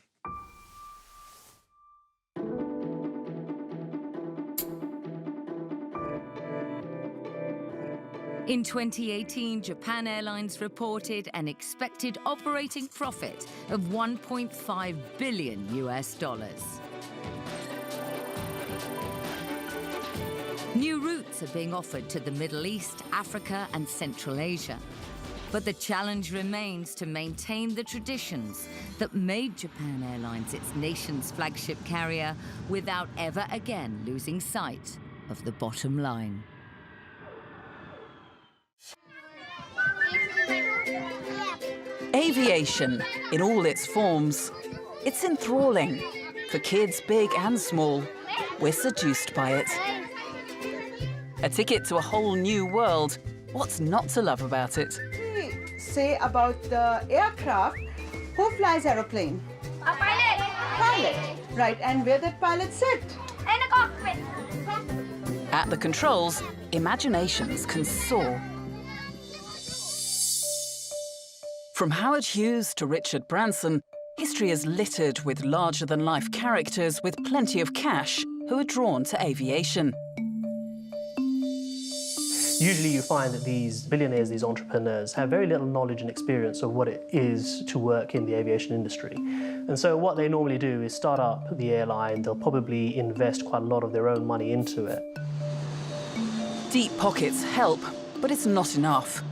In 2018, Japan Airlines reported an expected operating profit of $1.5 billion. New routes are being offered to the Middle East, Africa, and Central Asia. But the challenge remains to maintain the traditions that made Japan Airlines its nation's flagship carrier without ever again losing sight of the bottom line. Aviation, in all its forms, it's enthralling. For kids big and small, we're seduced by it. A ticket to a whole new world. What's not to love about it? Say about the aircraft, who flies aeroplane? A pilot. Pilot, right, and where did pilot sit? In a cockpit. At the controls, imaginations can soar. From Howard Hughes to Richard Branson, history is littered with larger-than-life characters with plenty of cash who are drawn to aviation. Usually you find that these billionaires, these entrepreneurs, have very little knowledge and experience of what it is to work in the aviation industry. And so what they normally do is start up the airline. They'll probably invest quite a lot of their own money into it. Deep pockets help, but it's not enough.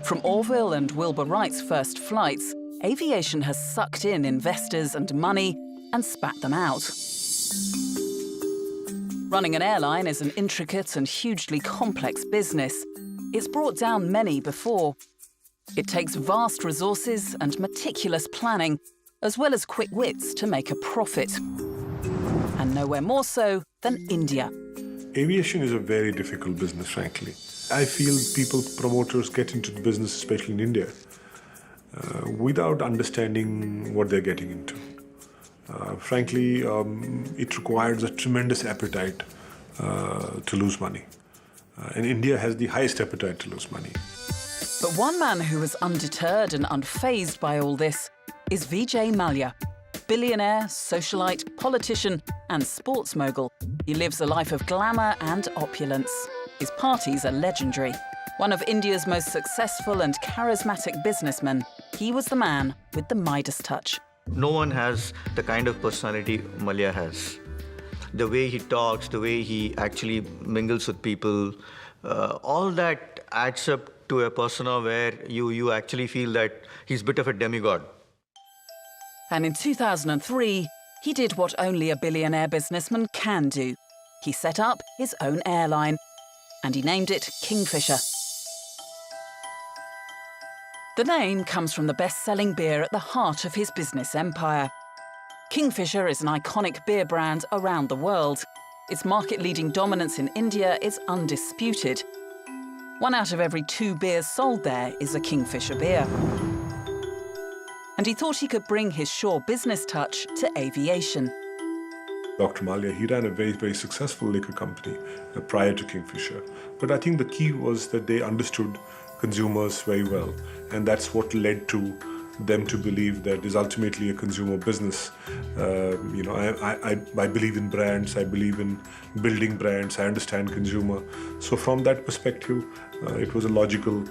From Orville and Wilbur Wright's first flights, aviation has sucked in investors and money and spat them out. Running an airline is an intricate and hugely complex business. It's brought down many before. It takes vast resources and meticulous planning, as well as quick wits to make a profit. And nowhere more so than India. Aviation is a very difficult business, frankly. I feel promoters get into the business, especially in India, without understanding what they're getting into. Frankly, it requires a tremendous appetite to lose money. And India has the highest appetite to lose money. But one man who was undeterred and unfazed by all this is Vijay Mallya. Billionaire, socialite, politician, and sports mogul. He lives a life of glamour and opulence. His parties are legendary. One of India's most successful and charismatic businessmen, he was the man with the Midas touch. No one has the kind of personality Mallya has. The way he talks, the way he actually mingles with people, all that adds up to a persona where you actually feel that he's a bit of a demigod. And in 2003, he did what only a billionaire businessman can do. He set up his own airline, and he named it Kingfisher. The name comes from the best-selling beer at the heart of his business empire. Kingfisher is an iconic beer brand around the world. Its market-leading dominance in India is undisputed. 1 out of every 2 beers sold there is a Kingfisher beer. And he thought he could bring his sure business touch to aviation. Dr. Mallya, he ran a very, very successful liquor company prior to Kingfisher. But I think the key was that they understood consumers very well. And that's what led to them to believe that is ultimately a consumer business. I believe in brands, I believe in building brands, I understand consumer. So from that perspective, it was a logical,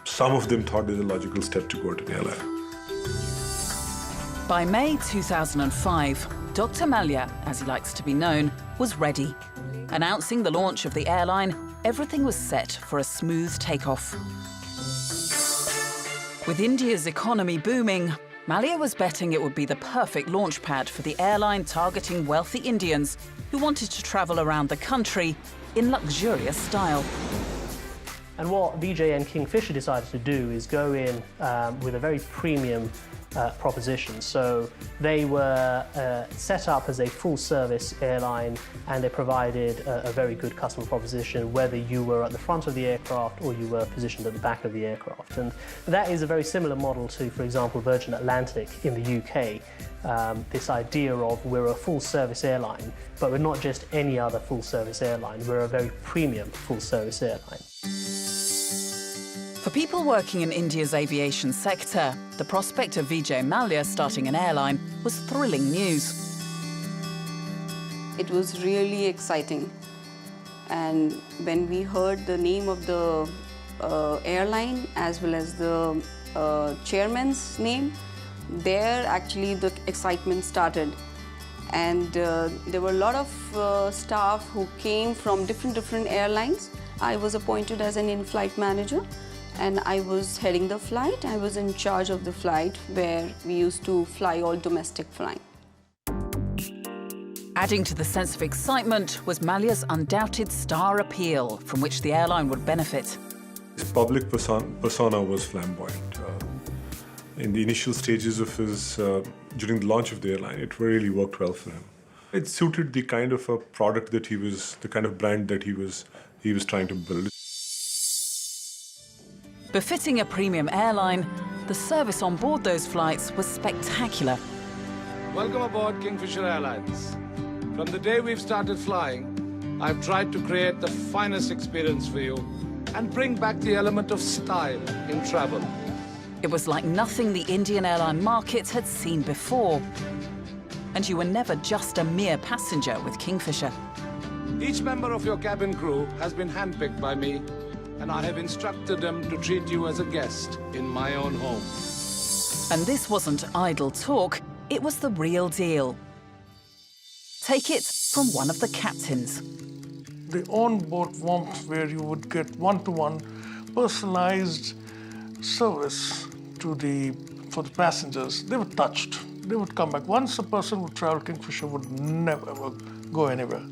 some of them thought it was a logical step to go to an airline. By May 2005, Dr. Mallya, as he likes to be known, was ready. Announcing the launch of the airline, everything was set for a smooth takeoff. With India's economy booming, Mallya was betting it would be the perfect launchpad for the airline targeting wealthy Indians who wanted to travel around the country in luxurious style. And what Vijay and Kingfisher decided to do is go in with a very premium proposition. So they were set up as a full-service airline, and they provided a very good customer proposition, whether you were at the front of the aircraft or you were positioned at the back of the aircraft. And that is a very similar model to, for example, Virgin Atlantic in the UK. This idea of we're a full-service airline, but we're not just any other full-service airline. We're a very premium full-service airline. For people working in India's aviation sector, the prospect of Vijay Mallya starting an airline was thrilling news. It was really exciting. And when we heard the name of the airline as well as the chairman's name, there actually the excitement started. And there were a lot of staff who came from different airlines. I was appointed as an in-flight manager, and I was heading the flight. I was in charge of the flight where we used to fly all domestic flying. Adding to the sense of excitement was Mallya's undoubted star appeal, from which the airline would benefit. His public persona was flamboyant. In the initial stages of his, during the launch of the airline, it really worked well for him. It suited the kind of a product that he was, the kind of brand that he was trying to build. Befitting a premium airline, the service on board those flights was spectacular. Welcome aboard Kingfisher Airlines. From the day we've started flying, I've tried to create the finest experience for you and bring back the element of style in travel. It was like nothing the Indian airline market had seen before. And you were never just a mere passenger with Kingfisher. Each member of your cabin crew has been handpicked by me, and I have instructed them to treat you as a guest in my own home. And this wasn't idle talk, it was the real deal. Take it from one of the captains. The on-board warmth, where you would get one-to-one personalized service for the passengers, they were touched. They would come back. Once a person would travel, Kingfisher would never ever go anywhere.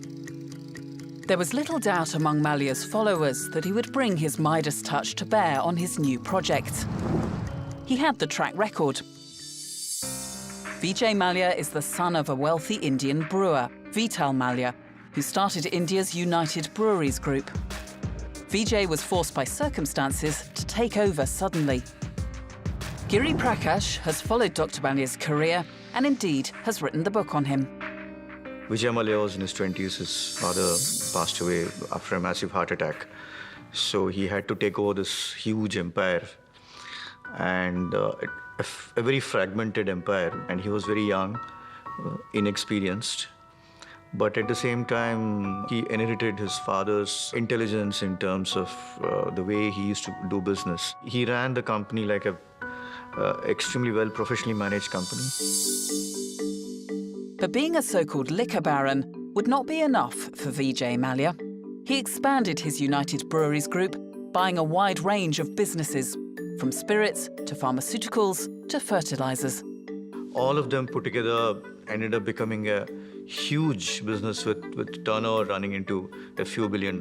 There was little doubt among Mallya's followers that he would bring his Midas touch to bear on his new project. He had the track record. Vijay Mallya is the son of a wealthy Indian brewer, Vijay Mallya, who started India's United Breweries Group. Vijay was forced by circumstances to take over suddenly. Giri Prakash has followed Dr. Mallya's career and indeed has written the book on him. Vijay Mallya was in his 20s. His father passed away after a massive heart attack. So he had to take over this huge empire, and a very fragmented empire. And he was very young, inexperienced. But at the same time, he inherited his father's intelligence in terms of the way he used to do business. He ran the company like a extremely well professionally managed company. But being a so-called liquor baron would not be enough for Vijay Mallya. He expanded his United Breweries Group, buying a wide range of businesses, from spirits to pharmaceuticals to fertilizers. All of them put together ended up becoming a huge business with turnover running into a few $1 billion.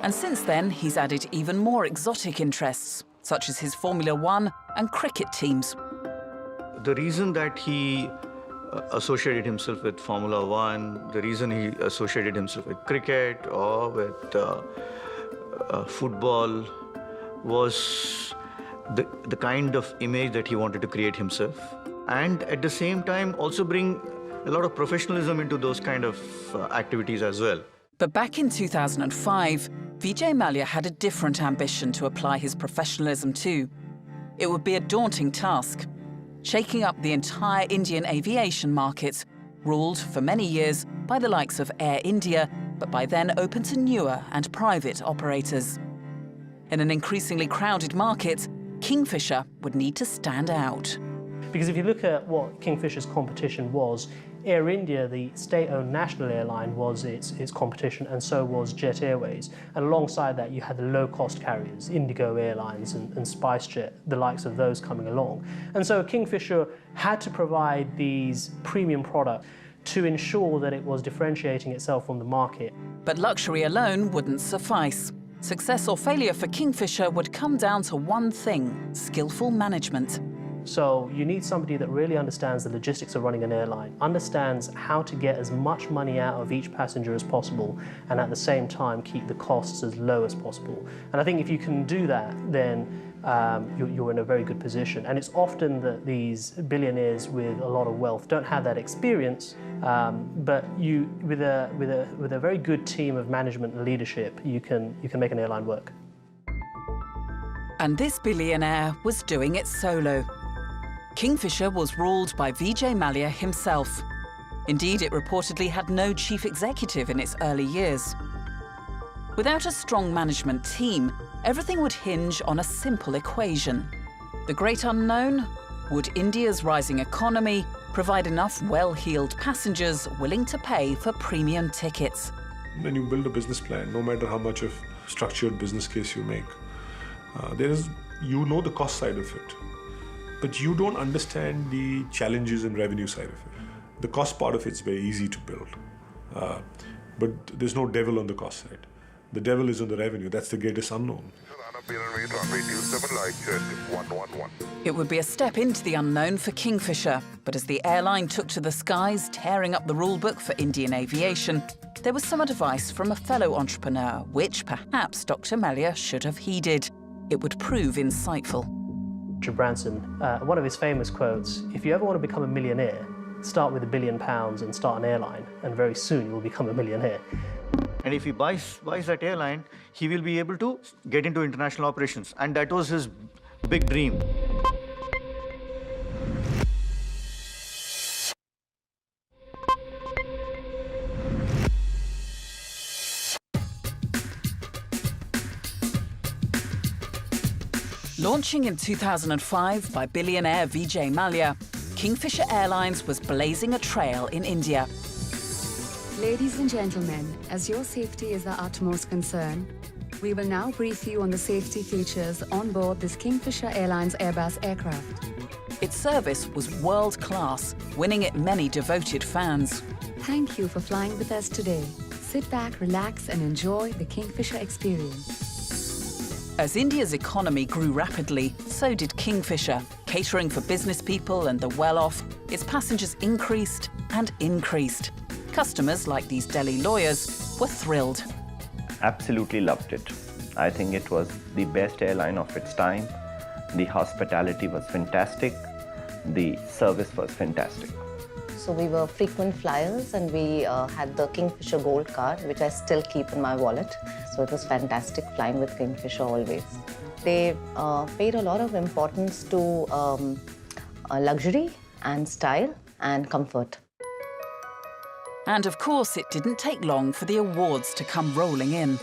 And since then, he's added even more exotic interests, such as his Formula One and cricket teams. The reason that he associated himself with Formula One, the reason he associated himself with cricket or with football was the kind of image that he wanted to create himself, and at the same time also bring a lot of professionalism into those kind of activities as well. But back in 2005, Vijay Mallya had a different ambition to apply his professionalism to. It would be a daunting task, shaking up the entire Indian aviation market, ruled for many years by the likes of Air India, but by then open to newer and private operators. In an increasingly crowded market, Kingfisher would need to stand out. Because if you look at what Kingfisher's competition was, Air India, the state-owned national airline, was its competition, and so was Jet Airways. And alongside that, you had the low-cost carriers, Indigo Airlines and SpiceJet, the likes of those coming along. And so Kingfisher had to provide these premium products to ensure that it was differentiating itself from the market. But luxury alone wouldn't suffice. Success or failure for Kingfisher would come down to one thing: skillful management. So you need somebody that really understands the logistics of running an airline, understands how to get as much money out of each passenger as possible, and at the same time keep the costs as low as possible. And I think if you can do that, then you're in a very good position. And it's often that these billionaires with a lot of wealth don't have that experience, but with a very good team of management and leadership, you can make an airline work. And this billionaire was doing it solo. Kingfisher was ruled by Vijay Mallya himself. Indeed, it reportedly had no chief executive in its early years. Without a strong management team, everything would hinge on a simple equation. The great unknown: would India's rising economy provide enough well-heeled passengers willing to pay for premium tickets? When you build a business plan, no matter how much of structured business case you make, you know the cost side of it, but you don't understand the challenges and revenue side of it. The cost part of it's very easy to build, but there's no devil on the cost side. The devil is on the revenue. That's the greatest unknown. It would be a step into the unknown for Kingfisher, but as the airline took to the skies, tearing up the rulebook for Indian aviation, there was some advice from a fellow entrepreneur, which perhaps Dr. Mallya should have heeded. It would prove insightful. Richard Branson, one of his famous quotes: "If you ever want to become a millionaire, start with £1 billion and start an airline, and very soon you will become a millionaire." And if he buys that airline, he will be able to get into international operations. And that was his big dream. Launching in 2005 by billionaire Vijay Mallya, Kingfisher Airlines was blazing a trail in India. Ladies and gentlemen, as your safety is our utmost concern, we will now brief you on the safety features on board this Kingfisher Airlines Airbus aircraft. Its service was world-class, winning it many devoted fans. Thank you for flying with us today. Sit back, relax, and enjoy the Kingfisher experience. As India's economy grew rapidly, so did Kingfisher. Catering for business people and the well-off, its passengers increased and increased. Customers, like these Delhi lawyers, were thrilled. Absolutely loved it. I think it was the best airline of its time. The hospitality was fantastic. The service was fantastic. So we were frequent flyers, and we had the Kingfisher Gold card, which I still keep in my wallet. So it was fantastic flying with Kingfisher always. They paid a lot of importance to luxury and style and comfort. And of course, it didn't take long for the awards to come rolling in.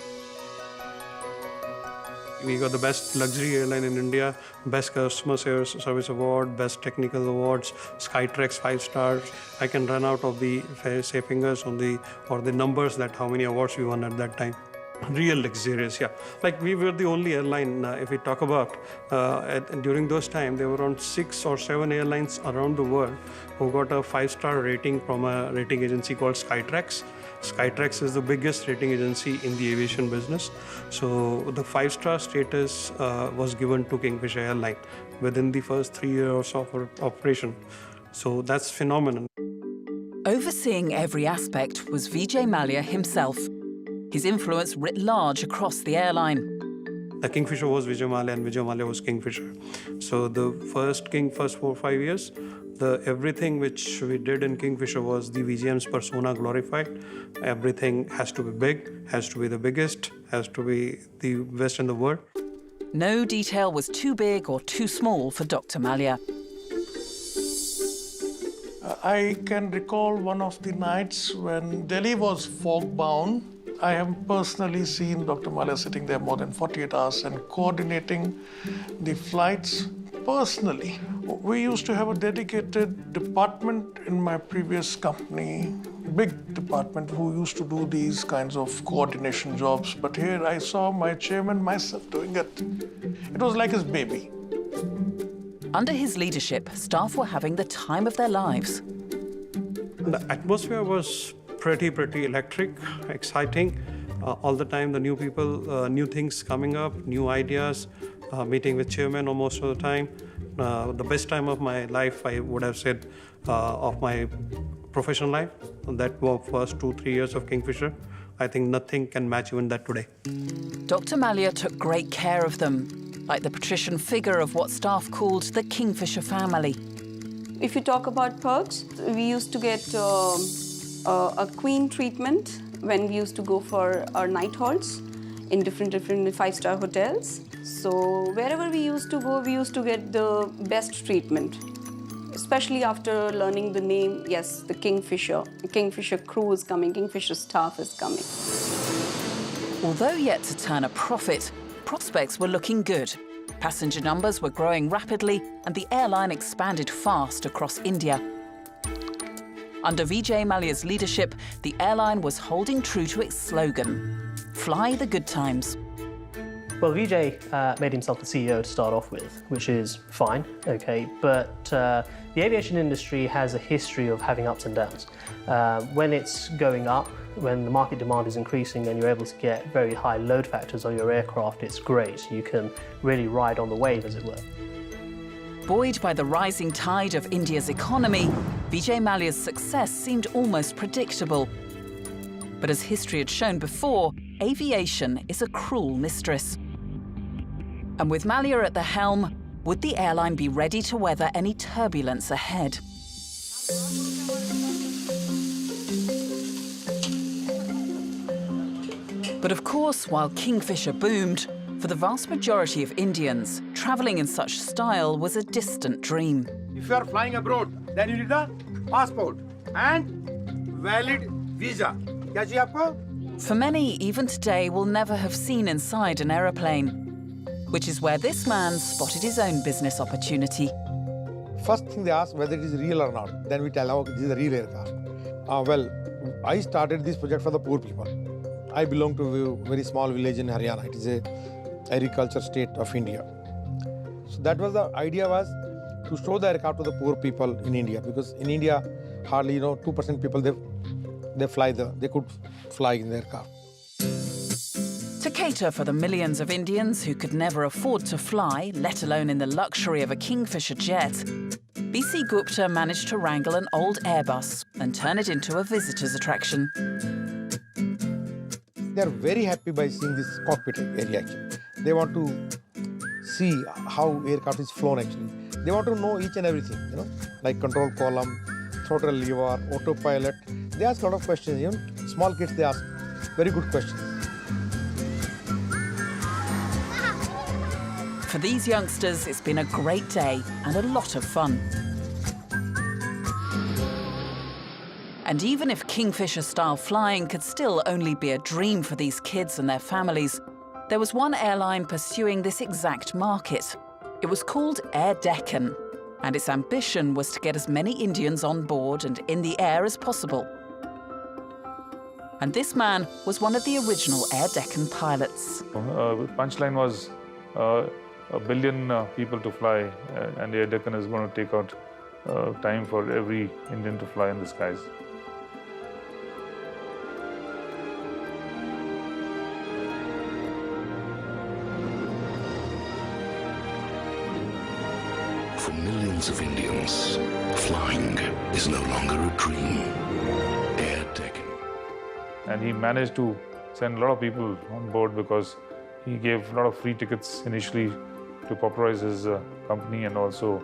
We got the best luxury airline in India, best customer service award, best technical awards, Skytrax 5 stars. I can run out of the say fingers on the numbers that how many awards we won at that time. Real luxurious, yeah. Like we were the only airline, if we talk about, during those times, there were around 6 or 7 airlines around the world who got a 5-star rating from a rating agency called Skytrax. Skytrax is the biggest rating agency in the aviation business. So the 5-star status was given to Kingfisher Airlines within the first 3 years of operation. So that's phenomenal. Overseeing every aspect was Vijay Mallya himself. His influence writ large across the airline. The Kingfisher was Vijay Mallya and Vijay Mallya was Kingfisher. So the first 4 or 5 years, everything which we did in Kingfisher was the VGM's persona glorified. Everything has to be big, has to be the biggest, has to be the best in the world. No detail was too big or too small for Dr. Mallya. I can recall one of the nights when Delhi was fog-bound. I have personally seen Dr. Mallya sitting there more than 48 hours and coordinating the flights personally We used to have a dedicated department in my previous company, big department, who used to do these kinds of coordination jobs. But here I saw my chairman myself doing it. It was like his baby. Under his leadership, staff were having the time of their lives. The atmosphere was pretty electric, exciting. All the time, the new people, new things coming up, new ideas, meeting with chairman almost all the time. The best time of my life, I would have said, of my professional life. That was first 2-3 years of Kingfisher. I think nothing can match even that today. Dr. Mallya took great care of them, like the patrician figure of what staff called the Kingfisher family. If you talk about perks, we used to get a queen treatment when we used to go for our night halts in different 5-star hotels. So wherever we used to go, we used to get the best treatment. Especially after learning the name, yes, the Kingfisher. The Kingfisher crew is coming, Kingfisher staff is coming. Although yet to turn a profit, prospects were looking good. Passenger numbers were growing rapidly and the airline expanded fast across India. Under Vijay Mallya's leadership, the airline was holding true to its slogan, "Fly the good times." Well, Vijay made himself the CEO to start off with, which is fine, okay, but the aviation industry has a history of having ups and downs. When it's going up, when the market demand is increasing and you're able to get very high load factors on your aircraft, it's great. You can really ride on the wave, as it were. Buoyed by the rising tide of India's economy, Vijay Mallya's success seemed almost predictable. But as history had shown before, aviation is a cruel mistress. And with Mallya at the helm, would the airline be ready to weather any turbulence ahead? But of course, while Kingfisher boomed, for the vast majority of Indians, travelling in such style was a distant dream. If you are flying abroad, then you need a passport and valid visa. Kya chahiye aapko? For many, even today, will never have seen inside an aeroplane, which is where this man spotted his own business opportunity. First thing they ask whether it is real or not. Then we tell them, okay, this is a real aircraft. Well, I started this project for the poor people. I belong to a very small village in Haryana. It is a agriculture state of India. So that was the idea, was to show the aircraft to the poor people in India, because in India hardly 2% people they could fly in the aircraft. To cater for the millions of Indians who could never afford to fly, let alone in the luxury of a Kingfisher jet, BC Gupta managed to wrangle an old Airbus and turn it into a visitor's attraction. They are very happy by seeing this cockpit area actually. They want to see how aircraft is flown actually. They want to know each and everything, like control column, throttle lever, autopilot. They ask a lot of questions, Small kids, they ask very good questions. For these youngsters, it's been a great day and a lot of fun. And even if Kingfisher-style flying could still only be a dream for these kids and their families, there was one airline pursuing this exact market. It was called Air Deccan, and its ambition was to get as many Indians on board and in the air as possible. And this man was one of the original Air Deccan pilots. Punchline was 1 billion people to fly, and Air Deccan is going to take out time for every Indian to fly in the skies. For millions of Indians, flying is no longer a dream. Air Deccan. And he managed to send a lot of people on board because he gave a lot of free tickets initially to popularize his company and also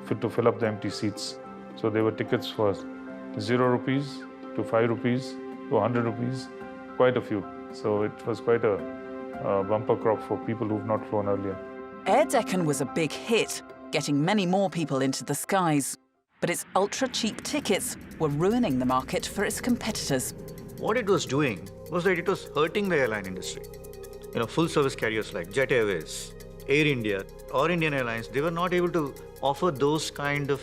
to fill up the empty seats. So there were tickets for 0 rupees to 5 rupees to 100 rupees, quite a few. So it was quite a bumper crop for people who've not flown earlier. Air Deccan was a big hit, getting many more people into the skies. But its ultra-cheap tickets were ruining the market for its competitors. What it was doing was that it was hurting the airline industry. Full-service carriers like Jet Airways, Air India or Indian Airlines, they were not able to offer those kind of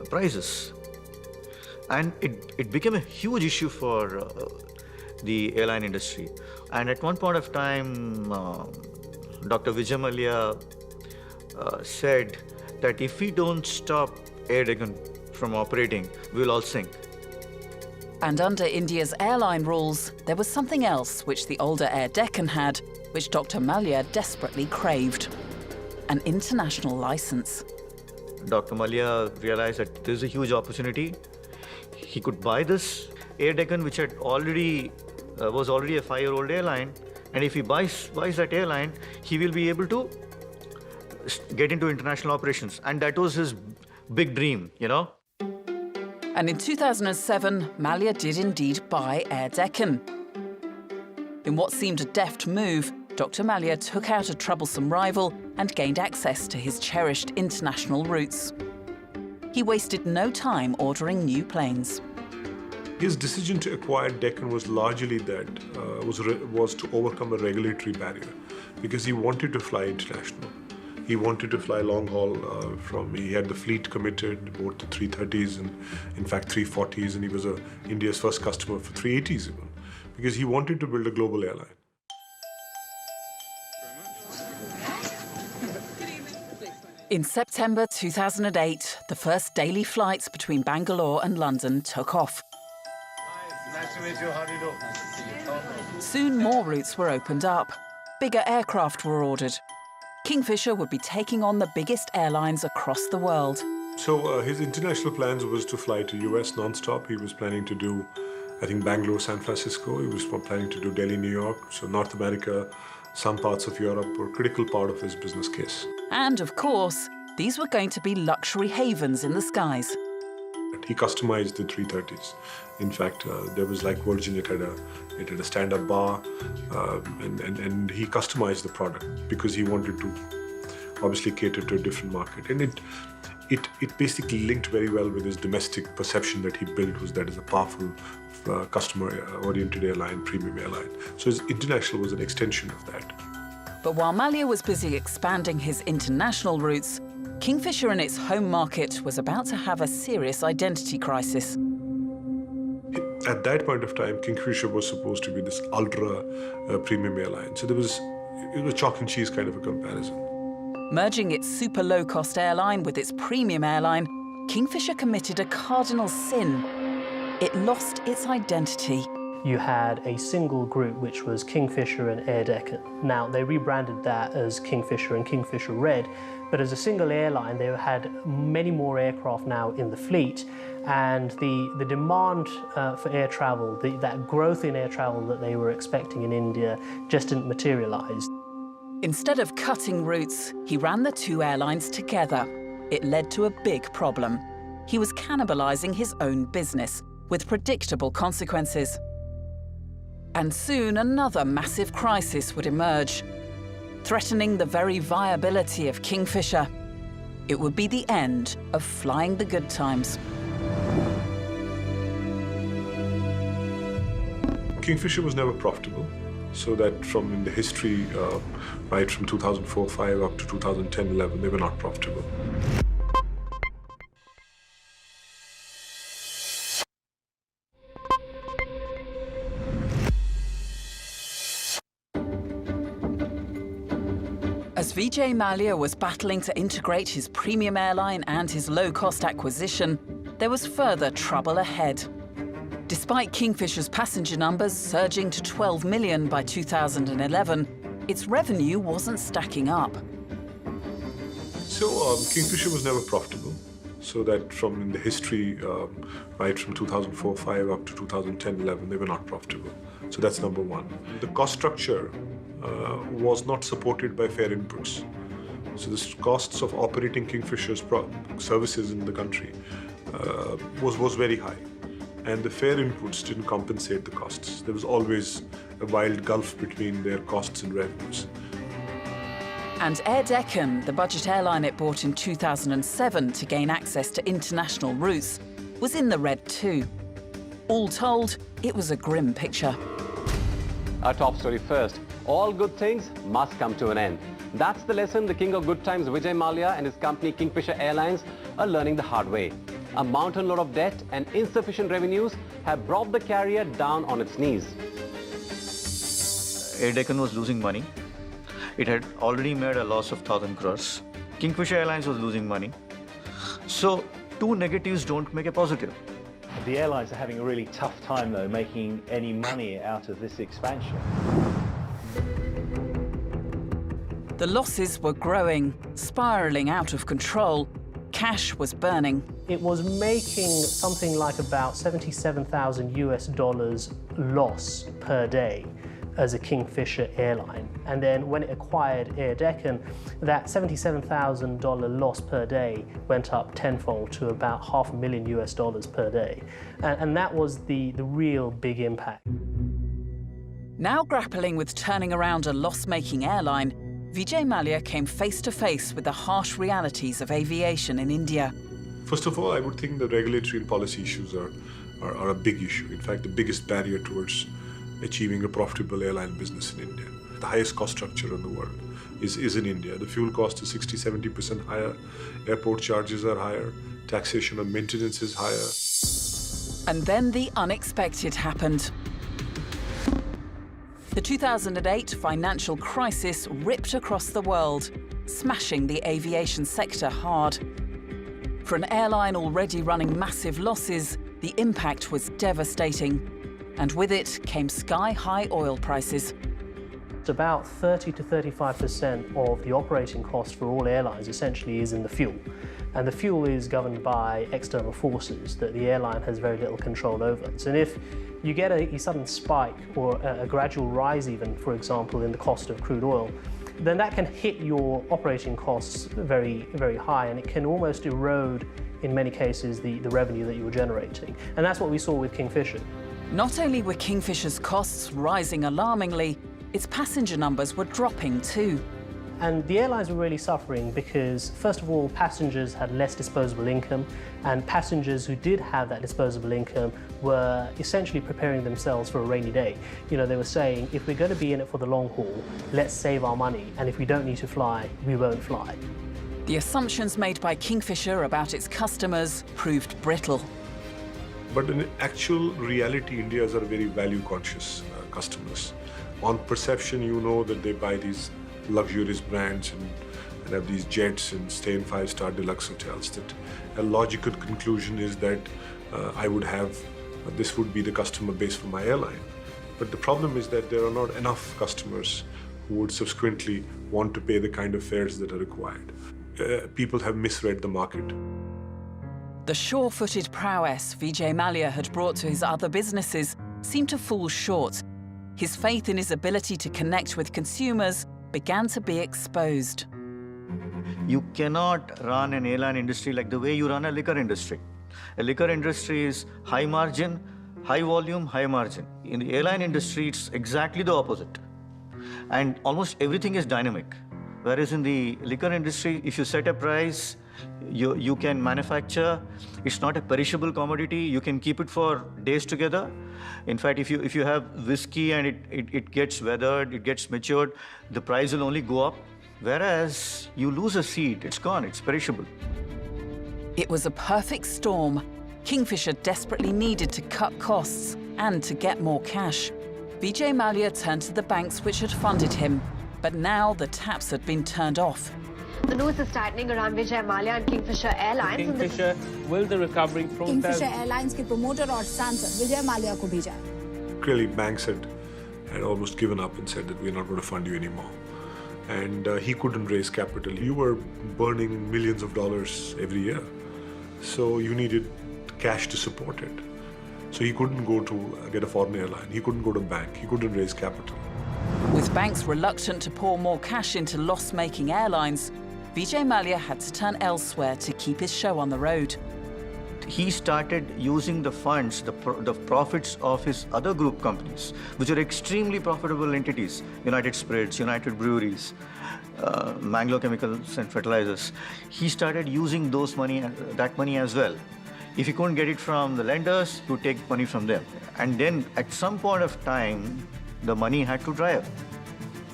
prices. And it became a huge issue for the airline industry. And at one point of time, Dr. Vijay Mallya said that if we don't stop Air Deccan from operating, we will all sink. And under India's airline rules, there was something else which the older Air Deccan had, which Dr. Mallya desperately craved: an international license. Dr. Mallya realized that there's a huge opportunity. He could buy this Air Deccan, which had already was already a 5-year-old airline, and if he buys that airline, he will be able to get into international operations. And that was his big dream, you know. And in 2007, Mallya did indeed buy Air Deccan. In what seemed a deft move, Dr. Mallya took out a troublesome rival and gained access to his cherished international routes. He wasted no time ordering new planes. His decision to acquire Deccan was largely was to overcome a regulatory barrier, because he wanted to fly international. He wanted to fly long haul he had the fleet committed, both the 330s and in fact 340s, and he was India's first customer for 380s even, because he wanted to build a global airline. In September 2008, the first daily flights between Bangalore and London took off. Nice to meet you. How do you do? Soon more routes were opened up. Bigger aircraft were ordered. Kingfisher would be taking on the biggest airlines across the world. So his international plans was to fly to US non-stop. He was planning to do, I think, Bangalore, San Francisco. He was planning to do Delhi, New York. So North America, some parts of Europe were a critical part of his business case. And of course, these were going to be luxury havens in the skies. He customized the 330s. In fact, there was like Virgin, it had a stand-up bar, and he customized the product because he wanted to obviously cater to a different market. And it basically linked very well with his domestic perception that he built, was that is a powerful customer-oriented airline, premium airline. So his international was an extension of that. But while Mallya was busy expanding his international routes, Kingfisher in its home market was about to have a serious identity crisis. At that point of time, Kingfisher was supposed to be this ultra premium airline. So it was chalk and cheese kind of a comparison. Merging its super low-cost airline with its premium airline, Kingfisher committed a cardinal sin. It lost its identity. You had a single group, which was Kingfisher and Air Deccan. Now, they rebranded that as Kingfisher and Kingfisher Red, but as a single airline, they had many more aircraft now in the fleet, and the demand for air travel, that growth in air travel that they were expecting in India just didn't materialize. Instead of cutting routes, he ran the two airlines together. It led to a big problem. He was cannibalizing his own business, with predictable consequences. And soon another massive crisis would emerge, threatening the very viability of Kingfisher. It would be the end of flying the good times. Kingfisher was never profitable, so that in the history, right from 2004-05 up to 2010-11, they were not profitable. As Vijay Mallya was battling to integrate his premium airline and his low-cost acquisition, there was further trouble ahead. Despite Kingfisher's passenger numbers surging to 12 million by 2011, its revenue wasn't stacking up. So Kingfisher was never profitable, so that in the history, right from 2004-05 up to 2010-11, they were not profitable. So that's number one. The cost structure was not supported by fair inputs. So the costs of operating Kingfisher's services in the country was very high. And the fare inputs didn't compensate the costs. There was always a wild gulf between their costs and revenues. And Air Deccan, the budget airline it bought in 2007 to gain access to international routes, was in the red too. All told, it was a grim picture. Our top story first. All good things must come to an end. That's the lesson the king of good times, Vijay Mallya, and his company Kingfisher Airlines are learning the hard way. A mountain load of debt and insufficient revenues have brought the carrier down on its knees. Air Deccan was losing money. It had already made a loss of 1,000 crores. Kingfisher Airlines was losing money. So two negatives don't make a positive. The airlines are having a really tough time, though, making any money out of this expansion. The losses were growing, spiralling out of control. Cash was burning. It was making something like about $77,000 loss per day as a Kingfisher airline. And then when it acquired Air Deccan, that $77,000 loss per day went up tenfold to about $500,000 per day. And that was the real big impact. Now grappling with turning around a loss-making airline, Vijay Mallya came face to face with the harsh realities of aviation in India. First of all, I would think the regulatory and policy issues are a big issue. In fact, the biggest barrier towards achieving a profitable airline business in India. The highest cost structure in the world is in India. The fuel cost is 60-70% higher, airport charges are higher, taxation on maintenance is higher. And then the unexpected happened. The 2008 financial crisis ripped across the world, smashing the aviation sector hard. For an airline already running massive losses, the impact was devastating. And with it came sky-high oil prices. About 30 to 35% of the operating cost for all airlines essentially is in the fuel. And the fuel is governed by external forces that the airline has very little control over. So if you get a sudden spike or a gradual rise even, for example, in the cost of crude oil, then that can hit your operating costs very, very high, and it can almost erode, in many cases, the revenue that you were generating. And that's what we saw with Kingfisher. Not only were Kingfisher's costs rising alarmingly, its passenger numbers were dropping too. And the airlines were really suffering because, first of all, passengers had less disposable income, and passengers who did have that disposable income were essentially preparing themselves for a rainy day. You know, they were saying, if we're going to be in it for the long haul, let's save our money, and if we don't need to fly, we won't fly. The assumptions made by Kingfisher about its customers proved brittle. But in actual reality, Indians are very value-conscious customers. On perception, you know that they buy these luxurious brands and have these jets and stay in 5-star deluxe hotels. That a logical conclusion is that I would have, this would be the customer base for my airline. But the problem is that there are not enough customers who would subsequently want to pay the kind of fares that are required. People have misread the market. The sure-footed prowess Vijay Mallya had brought to his other businesses seemed to fall short. His faith in his ability to connect with consumers began to be exposed. You cannot run an airline industry like the way you run a liquor industry. A liquor industry is high margin, high volume, high margin. In the airline industry, it's exactly the opposite. And almost everything is dynamic. Whereas in the liquor industry, if you set a price, you can manufacture. It's not a perishable commodity. You can keep it for days together. In fact, if you have whiskey and it gets weathered, it gets matured, the price will only go up. Whereas you lose a seed, it's gone, it's perishable. It was a perfect storm. Kingfisher desperately needed to cut costs and to get more cash. Vijay Mallya turned to the banks which had funded him, but now the taps had been turned off. The news is tightening around Vijay Mallya and Kingfisher Airlines. Kingfisher, will the recovery process... Kingfisher Airlines के promoter और सांसद विजय माल्या को भेजा. Clearly, banks had almost given up and said that we're not going to fund you anymore. And he couldn't raise capital. You were burning millions of dollars every year. So you needed cash to support it. So he couldn't go to get a foreign airline. He couldn't go to a bank. He couldn't raise capital. With banks reluctant to pour more cash into loss-making airlines, Vijay Mallya had to turn elsewhere to keep his show on the road. He started using the funds, the profits of his other group companies, which are extremely profitable entities, United Spirits, United Breweries, Mangalore Chemicals and Fertilizers. He started using that money as well. If he couldn't get it from the lenders, he would take money from them. And then at some point of time, the money had to dry up.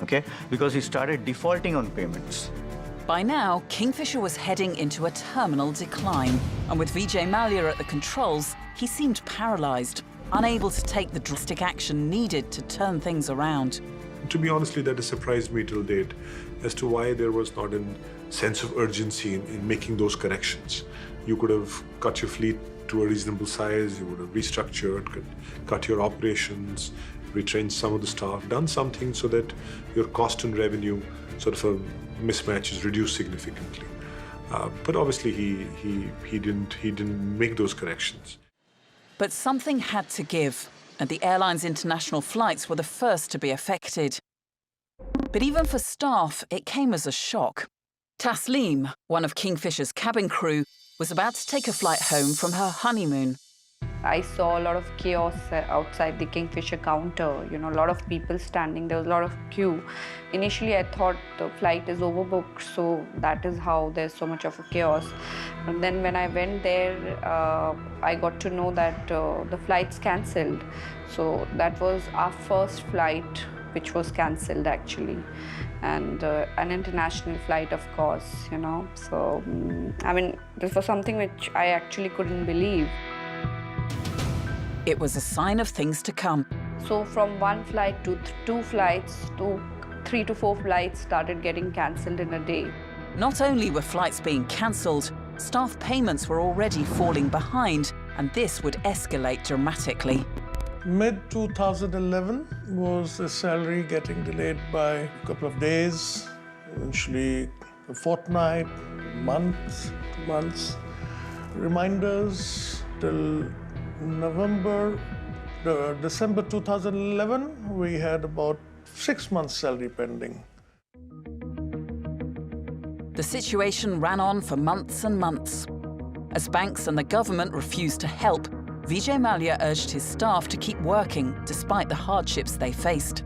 okay? Because he started defaulting on payments. By now, Kingfisher was heading into a terminal decline. And with Vijay Mallya at the controls, he seemed paralyzed, unable to take the drastic action needed to turn things around. To be honestly, that has surprised me till date as to why there was not a sense of urgency in making those corrections. You could have cut your fleet to a reasonable size, you would have restructured, cut your operations, retrained some of the staff, done something so that your cost and revenue sort of a mismatch is reduced significantly. But obviously he didn't make those corrections. But something had to give, and the airline's international flights were the first to be affected. But even for staff, it came as a shock. Tasleem, one of Kingfisher's cabin crew, was about to take a flight home from her honeymoon. I saw a lot of chaos outside the Kingfisher counter, you know, a lot of people standing, there was a lot of queue. Initially, I thought the flight is overbooked, so that is how there's so much of a chaos. And then when I went there, I got to know that the flight's cancelled. So that was our first flight which was cancelled actually. And an international flight, of course, you know. So, I mean, this was something which I actually couldn't believe. It was a sign of things to come. So from one flight to two flights to 3 to 4 flights started getting cancelled in a day. Not only were flights being cancelled, staff payments were already falling behind, and this would escalate dramatically. Mid-2011 was the salary getting delayed by a couple of days, eventually a fortnight, months, 2 months. Reminders till December 2011, we had about 6 months salary pending. The situation ran on for months and months. As banks and the government refused to help, Vijay Mallya urged his staff to keep working despite the hardships they faced.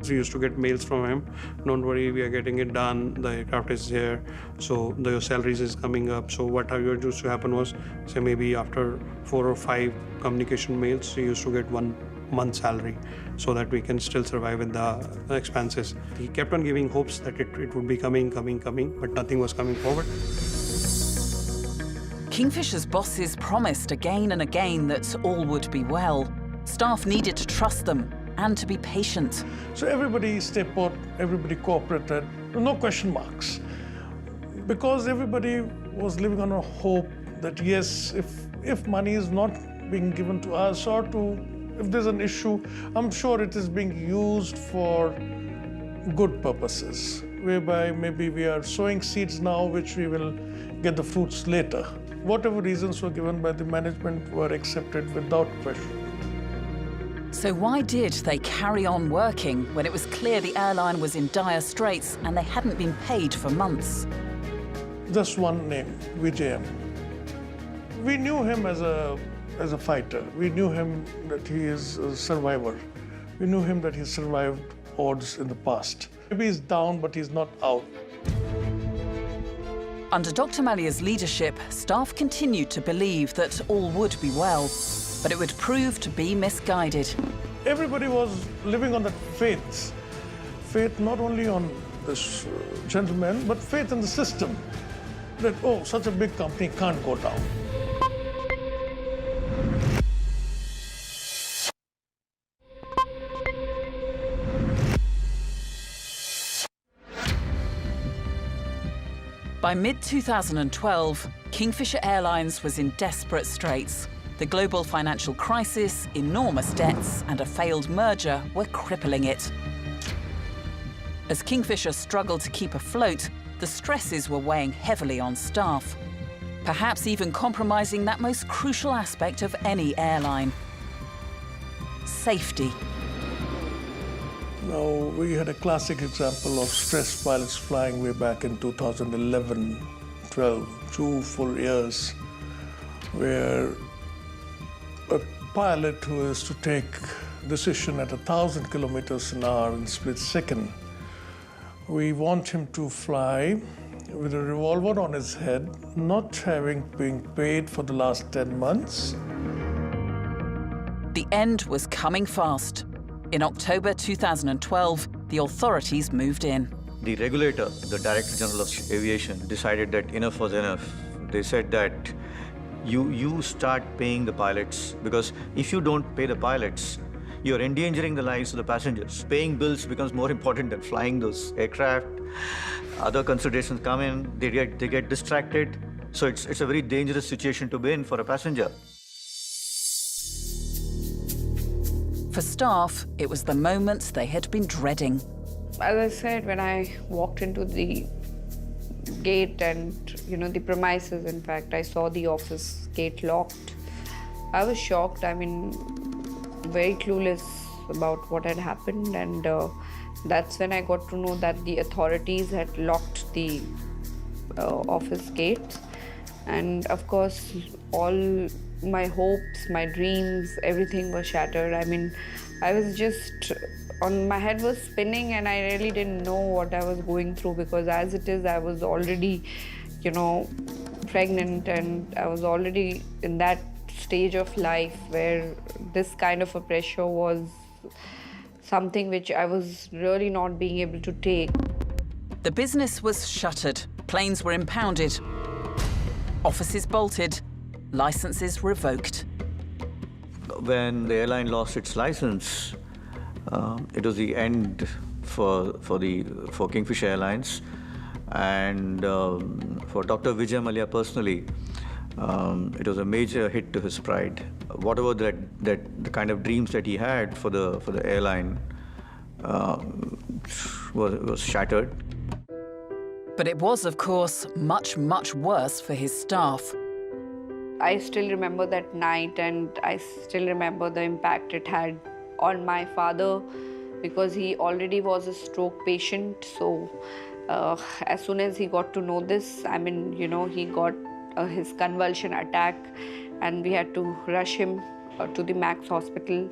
We used to get mails from him, don't worry, we are getting it done, the aircraft is here, so the salaries is coming up. So what used to happen was, say maybe after 4 or 5 communication mails, we used to get 1 month's salary so that we can still survive with the expenses. He kept on giving hopes that it would be coming, but nothing was coming forward. Kingfisher's bosses promised again and again that all would be well. Staff needed to trust them and to be patient. So everybody stayed put, everybody cooperated, no question marks. Because everybody was living on a hope that yes, if money is not being given to us or if there's an issue, I'm sure it is being used for good purposes, whereby maybe we are sowing seeds now which we will get the fruits later. Whatever reasons were given by the management were accepted without question. So why did they carry on working when it was clear the airline was in dire straits and they hadn't been paid for months? Just one name, Vijay. We knew him as a fighter. We knew him that he is a survivor. We knew him that he survived odds in the past. Maybe he's down, but he's not out. Under Dr. Mallya's leadership, staff continued to believe that all would be well, but it would prove to be misguided. Everybody was living on that faith. Faith not only on this gentleman, but faith in the system. That, oh, such a big company can't go down. By mid-2012, Kingfisher Airlines was in desperate straits. The global financial crisis, enormous debts, and a failed merger were crippling it. As Kingfisher struggled to keep afloat, the stresses were weighing heavily on staff, perhaps even compromising that most crucial aspect of any airline: safety. Now, we had a classic example of stressed pilots flying way back in 2011, 12, 2 full years, where a pilot who is to take decision at 1,000 kilometers an hour in a split second, we want him to fly with a revolver on his head, not having been paid for the last 10 months. The end was coming fast. In October 2012, the authorities moved in. The regulator, the Director General of Aviation, decided that enough was enough. They said that you start paying the pilots, because if you don't pay the pilots, you're endangering the lives of the passengers. Paying bills becomes more important than flying those aircraft. Other considerations come in, they get distracted. So it's a very dangerous situation to be in for a passenger. For staff, it was the moment they had been dreading. As I said, when I walked into the gate and, the premises, in fact, I saw the office gate locked. I was shocked. I mean, very clueless about what had happened, and that's when I got to know that the authorities had locked the office gates. And of course, all my hopes, my dreams, everything was shattered. I mean, I was just, my head was spinning, and I really didn't know what I was going through, because as it is, I was already, pregnant, and I was already in that stage of life where this kind of a pressure was something which I was really not being able to take. The business was shuttered, planes were impounded, offices bolted, licenses revoked. When the airline lost its license, it was the end for Kingfisher Airlines, and for Dr. Vijay Mallya personally, it was a major hit to his pride. Whatever the kind of dreams that he had for the airline was shattered. But it was, of course, much, much worse for his staff. I still remember that night, and I still remember the impact it had on my father, because he already was a stroke patient. So as soon as he got to know this, I mean, he got his convulsion attack, and we had to rush him to the Max Hospital.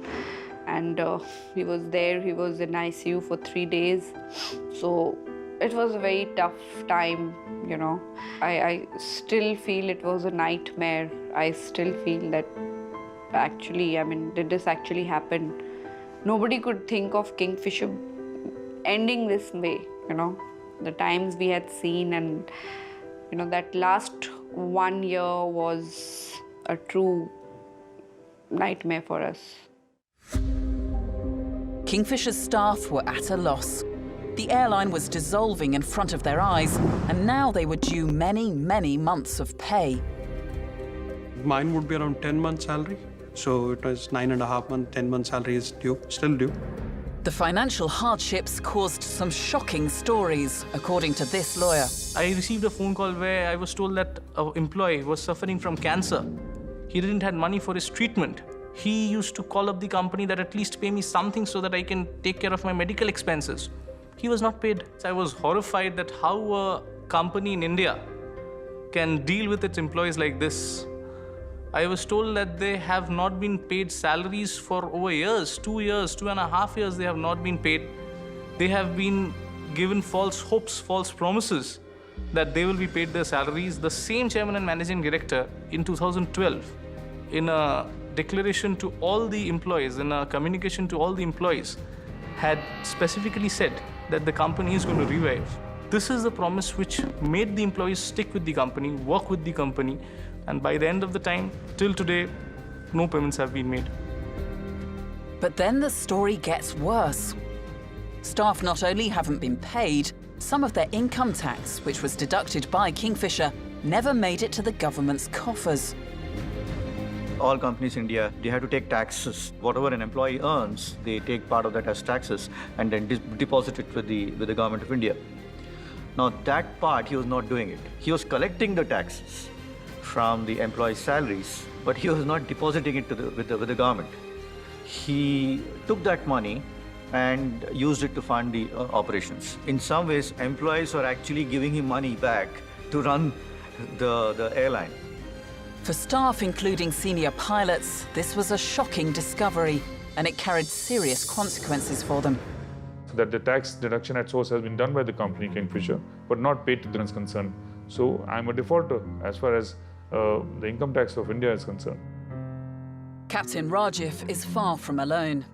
And he was there, he was in ICU for 3 days. So it was a very tough time, I still feel it was a nightmare. I still feel that actually, I mean, did this actually happen? Nobody could think of Kingfisher ending this way, the times we had seen, and, that last 1 year was a true nightmare for us. Kingfisher's staff were at a loss. The airline was dissolving in front of their eyes, and now they were due many, many months of pay. Mine would be around 10 months' salary. So it was 9.5 months, 10 months' salary is due, still due. The financial hardships caused some shocking stories, according to this lawyer. I received a phone call where I was told that an employee was suffering from cancer. He didn't have money for his treatment. He used to call up the company that at least pay me something so that I can take care of my medical expenses. He was not paid. I was horrified that how a company in India can deal with its employees like this. I was told that they have not been paid salaries for over years, 2 years, 2.5 years they have not been paid. They have been given false hopes, false promises that they will be paid their salaries. The same chairman and managing director in 2012, in a declaration to all the employees, in a communication to all the employees, had specifically said that the company is going to revive. This is the promise which made the employees stick with the company, work with the company, and by the end of the time, till today, no payments have been made. But then the story gets worse. Staff not only haven't been paid, some of their income tax, which was deducted by Kingfisher, never made it to the government's coffers. All companies in India, they have to take taxes. Whatever an employee earns, they take part of that as taxes and then deposit it with the government of India. Now that part, he was not doing it. He was collecting the taxes from the employees' salaries, but he was not depositing it with the government. He took that money and used it to fund the operations. In some ways, employees were actually giving him money back to run the airline. For staff, including senior pilots, this was a shocking discovery, and it carried serious consequences for them. That the tax deduction at source has been done by the company Kingfisher, but not paid to the concerned. So I'm a defaulter as far as the income tax of India is concerned. Captain Rajiv is far from alone.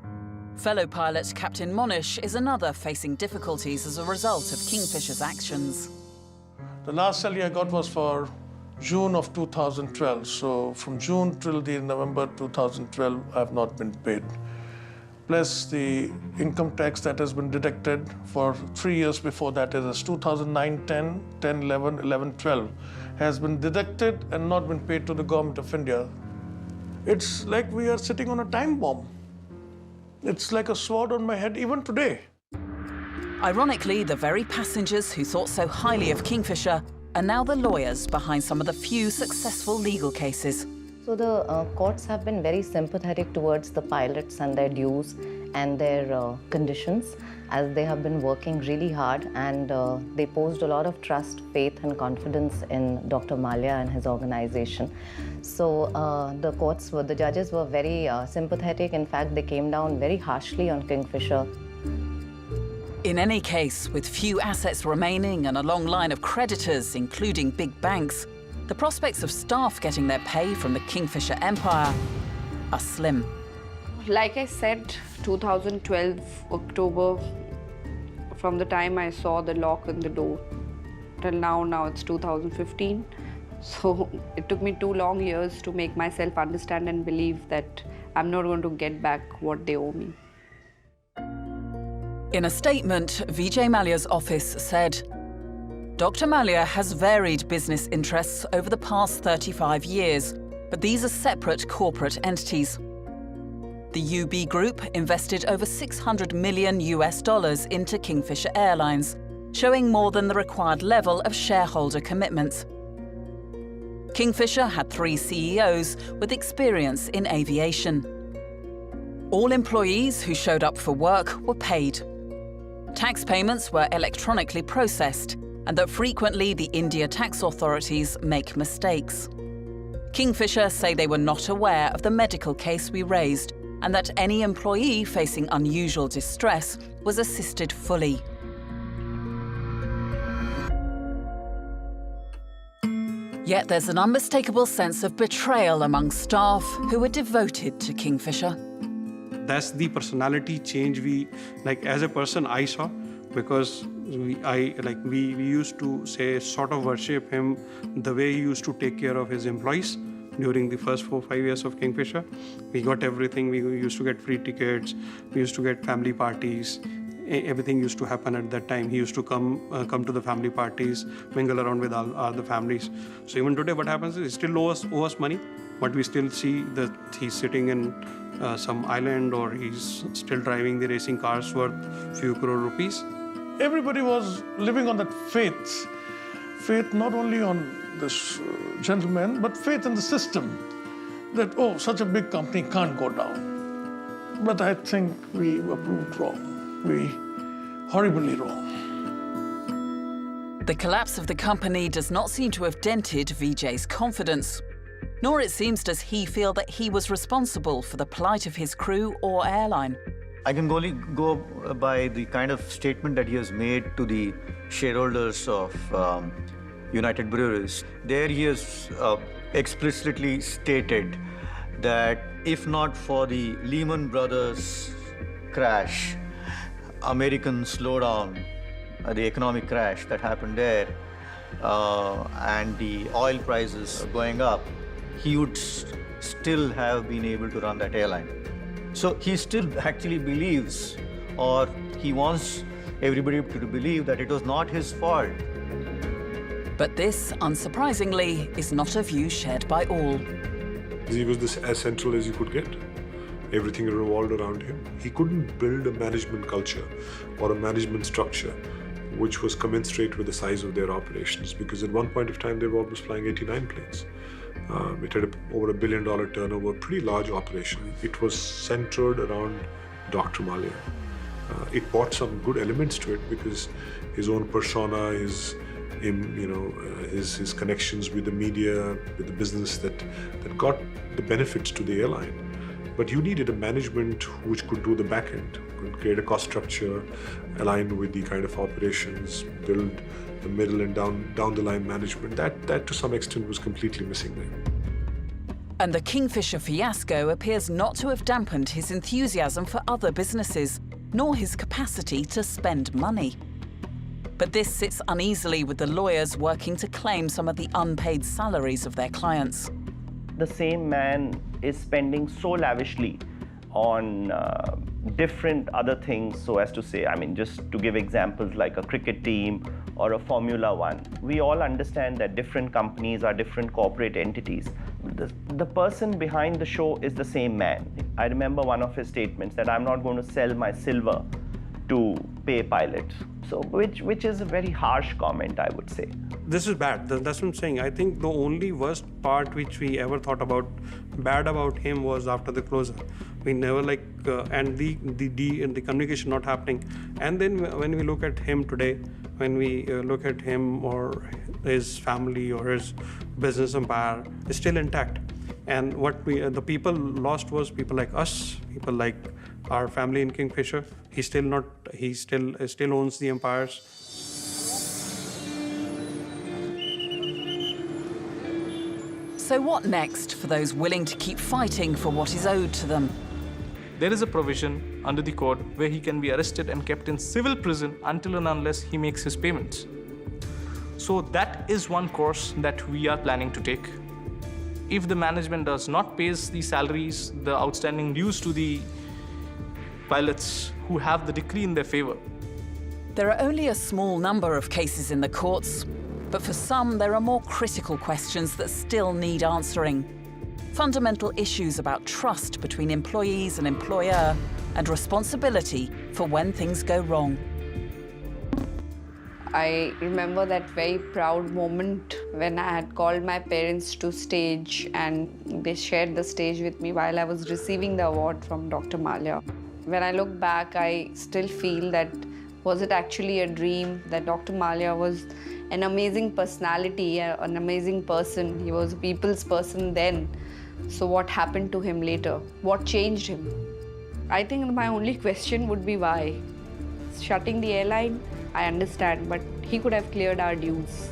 Fellow pilot Captain Monish is another facing difficulties as a result of Kingfisher's actions. The last salary I got was for June of 2012. So from June till the November 2012, I have not been paid. Plus the income tax that has been deducted for 3 years before that, is 2009, 10, 10, 11, 11, 12, has been deducted and not been paid to the government of India. It's like we are sitting on a time bomb. It's like a sword on my head even today. Ironically, the very passengers who thought so highly of Kingfisher are now the lawyers behind some of the few successful legal cases. So the courts have been very sympathetic towards the pilots and their dues and their conditions, as they have been working really hard, and they posed a lot of trust, faith and confidence in Dr. Mallya and his organization. So the judges were very sympathetic. In fact, they came down very harshly on Kingfisher. In any case, with few assets remaining and a long line of creditors, including big banks, the prospects of staff getting their pay from the Kingfisher empire are slim. Like I said, 2012 October, from the time I saw the lock on the door till now it's 2015. So it took me 2 long years to make myself understand and believe that I'm not going to get back what they owe me. In a statement, Vijay Mallya's office said, Dr. Mallya has varied business interests over the past 35 years, but these are separate corporate entities. The UB Group invested over $600 million into Kingfisher Airlines, showing more than the required level of shareholder commitments. Kingfisher had 3 CEOs with experience in aviation. All employees who showed up for work were paid. Tax payments were electronically processed, and that frequently the India tax authorities make mistakes. Kingfisher say they were not aware of the medical case we raised, and that any employee facing unusual distress was assisted fully. Yet there's an unmistakable sense of betrayal among staff who were devoted to Kingfisher. That's the personality change we, like as a person I saw, because we used to say sort of worship him the way he used to take care of his employees during the first 4-5 years of Kingfisher. We got everything. We used to get free tickets. We used to get family parties. Everything used to happen at that time. He used to come to the family parties, mingle around with all the families. So even today, what happens is he still owes us money, but we still see that he's sitting in some island, or he's still driving the racing cars worth few crore rupees. Everybody was living on that faith. Faith not only on this gentleman, but faith in the system. That, oh, such a big company can't go down. But I think we were proved wrong. Horribly wrong. The collapse of the company does not seem to have dented Vijay's confidence, nor it seems does he feel that he was responsible for the plight of his crew or airline. I can only go by the kind of statement that he has made to the shareholders of United Breweries. There he has explicitly stated that if not for the Lehman Brothers crash, American slowdown, the economic crash that happened there, and the oil prices going up, he would still have been able to run that airline. So he still actually believes, or he wants everybody to believe, that it was not his fault. But this, unsurprisingly, is not a view shared by all. He was as central as you could get. Everything revolved around him. He couldn't build a management culture or a management structure which was commensurate with the size of their operations, because at one point of time they were almost flying 89 planes. It had over $1 billion turnover, pretty large operation. It was centered around Dr. Mallya. It brought some good elements to it because his own persona, his connections with the media, with the business that got the benefits to the airline. But you needed a management which could do the back end, could create a cost structure aligned with the kind of operations, build the middle and down the line management. That to some extent was completely missing there. And the Kingfisher fiasco appears not to have dampened his enthusiasm for other businesses, nor his capacity to spend money. But this sits uneasily with the lawyers working to claim some of the unpaid salaries of their clients. The same man is spending so lavishly on different other things, so as to say, I mean, just to give examples like a cricket team or a Formula One. We all understand that different companies are different corporate entities. The person behind the show is the same man. I remember one of his statements that I'm not going to sell my silver to pay pilots. So, which is a very harsh comment, I would say. This is bad. That's what I'm saying. I think the only worst part which we ever thought about bad about him was after the closure. We never and the communication not happening. And then when we look at him today, when we look at him or his family or his business empire, is still intact. And what the people lost was people like us, people like our family in Kingfisher. He still owns the empires. So what next for those willing to keep fighting for what is owed to them? There is a provision under the code where he can be arrested and kept in civil prison until and unless he makes his payments. So that is one course that we are planning to take. If the management does not pay the salaries, the outstanding dues to the pilots who have the decree in their favor. There are only a small number of cases in the courts, but for some there are more critical questions that still need answering. Fundamental issues about trust between employees and employer, and responsibility for when things go wrong. I remember that very proud moment when I had called my parents to stage and they shared the stage with me while I was receiving the award from Dr. Mallya. When I look back, I still feel that was it actually a dream, that Dr. Mallya was an amazing personality, an amazing person. He was a people's person then. So what happened to him later? What changed him? I think my only question would be why. Shutting the airline, I understand, but he could have cleared our dues.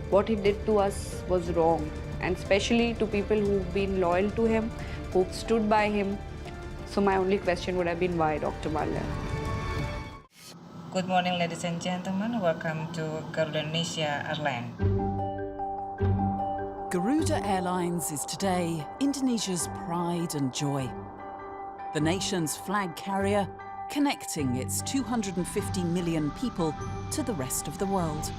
What he did to us was wrong, and especially to people who've been loyal to him, who've stood by him. So my only question would have been why, Dr. Mallya? Good morning, ladies and gentlemen. Welcome to Garuda Indonesia Airline. Garuda Airlines is today Indonesia's pride and joy. The nation's flag carrier, connecting its 250 million people to the rest of the world.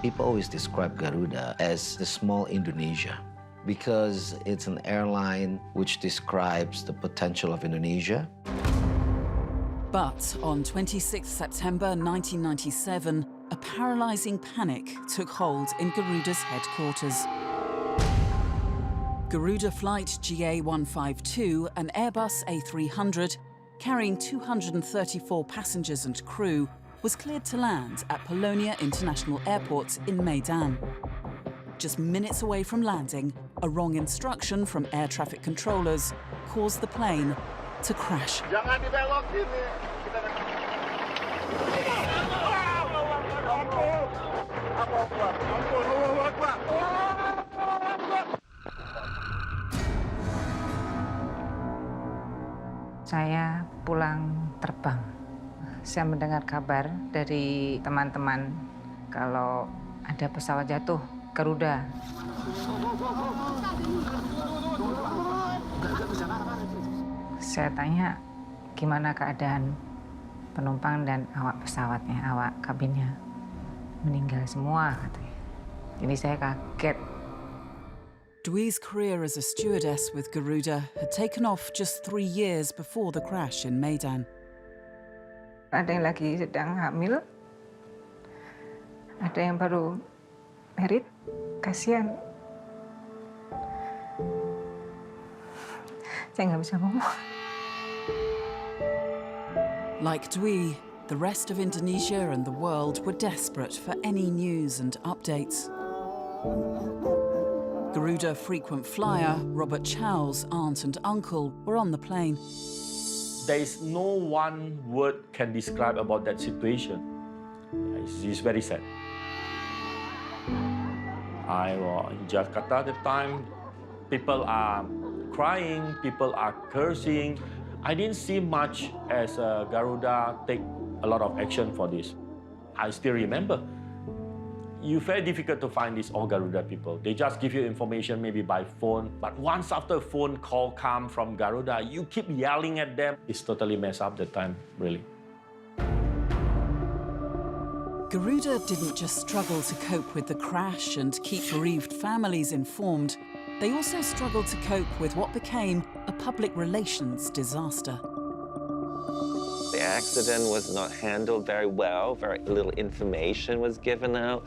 People always describe Garuda as the small Indonesia because it's an airline which describes the potential of Indonesia. But on 26 September 1997, a paralyzing panic took hold in Garuda's headquarters. Garuda flight GA152, an Airbus A300, carrying 234 passengers and crew, was cleared to land at Polonia International Airport in Medan. Just minutes away from landing, a wrong instruction from air traffic controllers caused the plane to crash. Jangan dibelok gini. Saya pulang terbang. Saya mendengar kabar dari teman-teman kalau ada pesawat jatuh Garuda. Saya tanya gimana keadaan penumpang dan awak pesawatnya, awak kabinnya. Meninggal semua katanya. Jadi saya kaget. Dwi's career as a stewardess with Garuda had taken off just 3 years before the crash in Medan. Ada yang lagi sedang hamil, ada yang baru merit, kasihan. Saya nggak bisa ngomong. Like Dwi, the rest of Indonesia and the world were desperate for any news and updates. Garuda frequent flyer Robert Chow's aunt and uncle were on the plane. There is no one word can describe about that situation. It's very sad. I was in Jakarta at the time. People are crying, people are cursing. I didn't see much as Garuda take a lot of action for this. I still remember, it's very difficult to find these all Garuda people. They just give you information maybe by phone, but once after a phone call come from Garuda, you keep yelling at them. It's totally messed up that time, really. Garuda didn't just struggle to cope with the crash and keep bereaved families informed. They also struggled to cope with what became a public relations disaster. The accident was not handled very well, very little information was given out,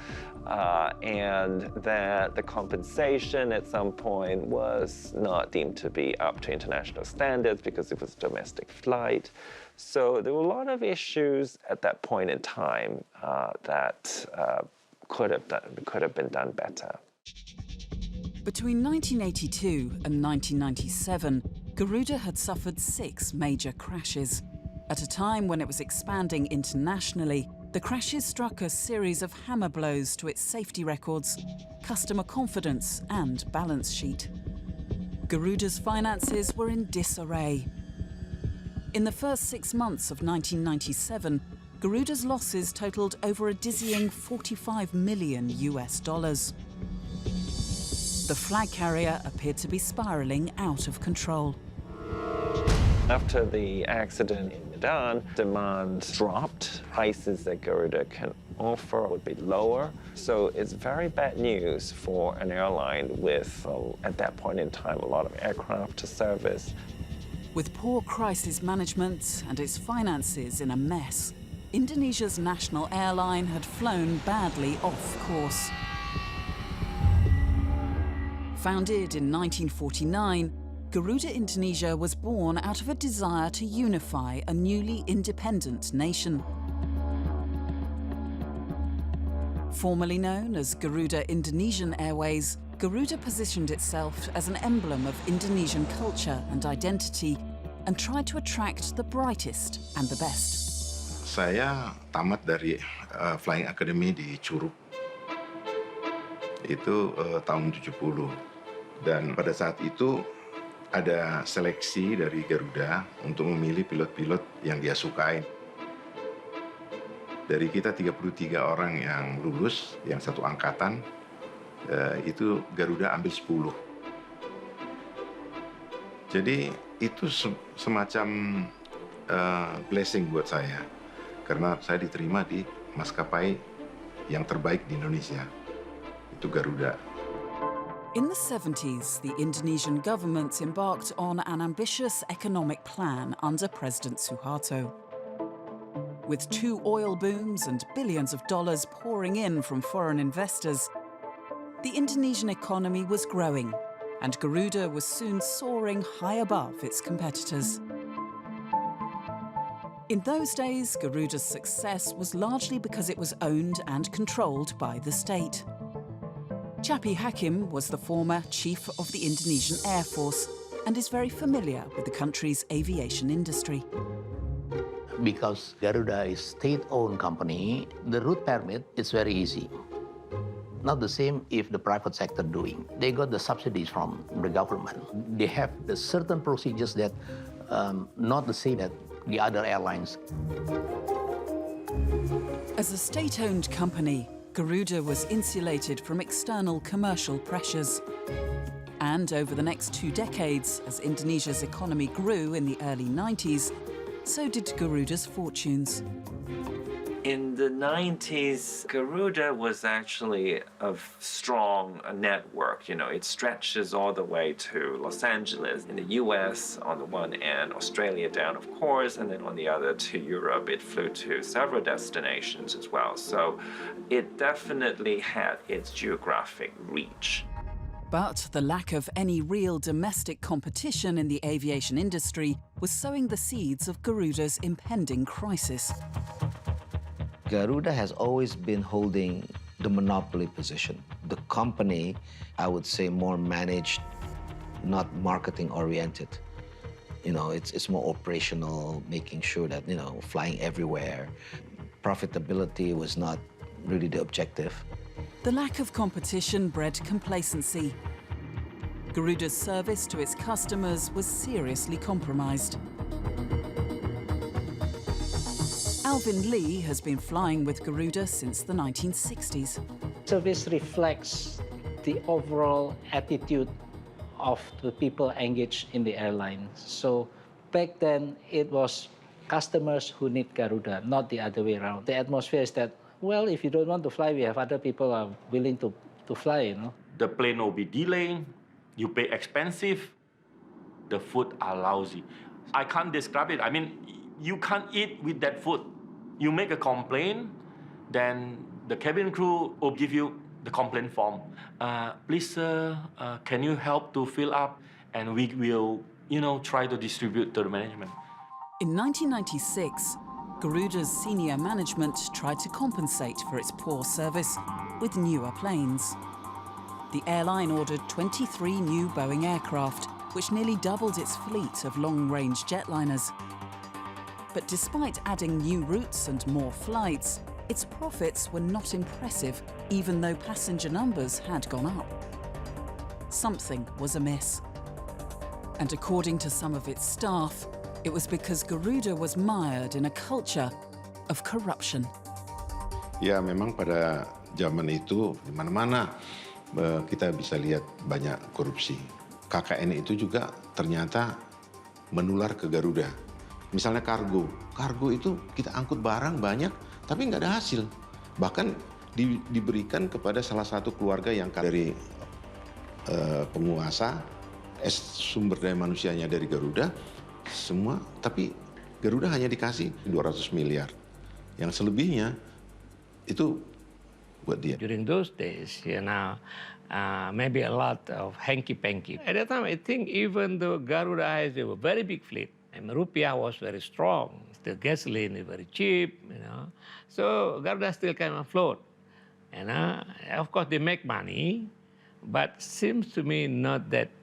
and that the compensation at some point was not deemed to be up to international standards because it was a domestic flight. So there were a lot of issues at that point in time that could have been done better. Between 1982 and 1997, Garuda had suffered 6 major crashes. At a time when it was expanding internationally, the crashes struck a series of hammer blows to its safety records, customer confidence, and balance sheet. Garuda's finances were in disarray. In the first 6 months of 1997, Garuda's losses totaled over a dizzying $45 million. The flag carrier appeared to be spiraling out of control. After the accident in Medan, demand dropped. Prices that Garuda can offer would be lower. So it's very bad news for an airline with, at that point in time, a lot of aircraft to service. With poor crisis management and its finances in a mess, Indonesia's national airline had flown badly off course. Founded in 1949, Garuda Indonesia was born out of a desire to unify a newly independent nation. Formerly known as Garuda Indonesian Airways, Garuda positioned itself as an emblem of Indonesian culture and identity and tried to attract the brightest and the best. Saya tamat dari Flying Academy di Curug. Itu tahun 70. Dan pada saat itu ada seleksi dari Garuda untuk memilih pilot-pilot yang dia sukai. Dari kita 33 orang yang lulus, yang satu angkatan, itu Garuda ambil 10. Jadi itu semacam blessing buat saya. Karena saya diterima di maskapai yang terbaik di Indonesia. Itu Garuda. In the 70s, the Indonesian government embarked on an ambitious economic plan under President Suharto. With 2 oil booms and billions of dollars pouring in from foreign investors, the Indonesian economy was growing, and Garuda was soon soaring high above its competitors. In those days, Garuda's success was largely because it was owned and controlled by the state. Chappie Hakim was the former chief of the Indonesian Air Force and is very familiar with the country's aviation industry. Because Garuda is state-owned company, the route permit is very easy. Not the same if the private sector doing. They got the subsidies from the government. They have the certain procedures that not the same as the other airlines. As a state-owned company, Garuda was insulated from external commercial pressures. And over the next 2 decades, as Indonesia's economy grew in the early 90s, so did Garuda's fortunes. In the 90s, Garuda was actually a strong network. You know, it stretches all the way to Los Angeles in the US on the one end, Australia down, of course, and then on the other to Europe. It flew to several destinations as well. So it definitely had its geographic reach. But the lack of any real domestic competition in the aviation industry was sowing the seeds of Garuda's impending crisis. Garuda has always been holding the monopoly position. The company, I would say, more managed, not marketing oriented. You know, it's more operational, making sure that, you know, flying everywhere. Profitability was not really the objective. The lack of competition bred complacency. Garuda's service to its customers was seriously compromised. Alvin Lee has been flying with Garuda since the 1960s. Service reflects the overall attitude of the people engaged in the airline. So back then, it was customers who need Garuda, not the other way around. The atmosphere is that, well, if you don't want to fly, we have other people who are willing to fly, you know. The plane will be delayed, you pay expensive, the food are lousy. I can't describe it. I mean, you can't eat with that food. You make a complaint, then the cabin crew will give you the complaint form. Please, sir, can you help to fill up? And we will, try to distribute to the management. In 1996, Garuda's senior management tried to compensate for its poor service with newer planes. The airline ordered 23 new Boeing aircraft, which nearly doubled its fleet of long-range jetliners. But despite adding new routes and more flights, its profits were not impressive, even though passenger numbers had gone up. Something was amiss. And according to some of its staff, it was because Garuda was mired in a culture of corruption. Ya, memang pada zaman itu di mana-mana kita bisa lihat banyak korupsi. KKN itu juga ternyata menular ke Garuda. Misalnya kargo itu kita angkut barang banyak, tapi nggak ada hasil. Bahkan diberikan kepada salah satu keluarga yang dari penguasa, sumber daya manusianya dari Garuda, semua, tapi Garuda hanya dikasih 200 miliar. Yang selebihnya itu buat dia. During those days, maybe a lot of hanky-panky. At that time, I think even though Garuda has a very big fleet, and rupiah was very strong, the gasoline is very cheap, so Garuda still came afloat. And of course, they make money, but seems to me not that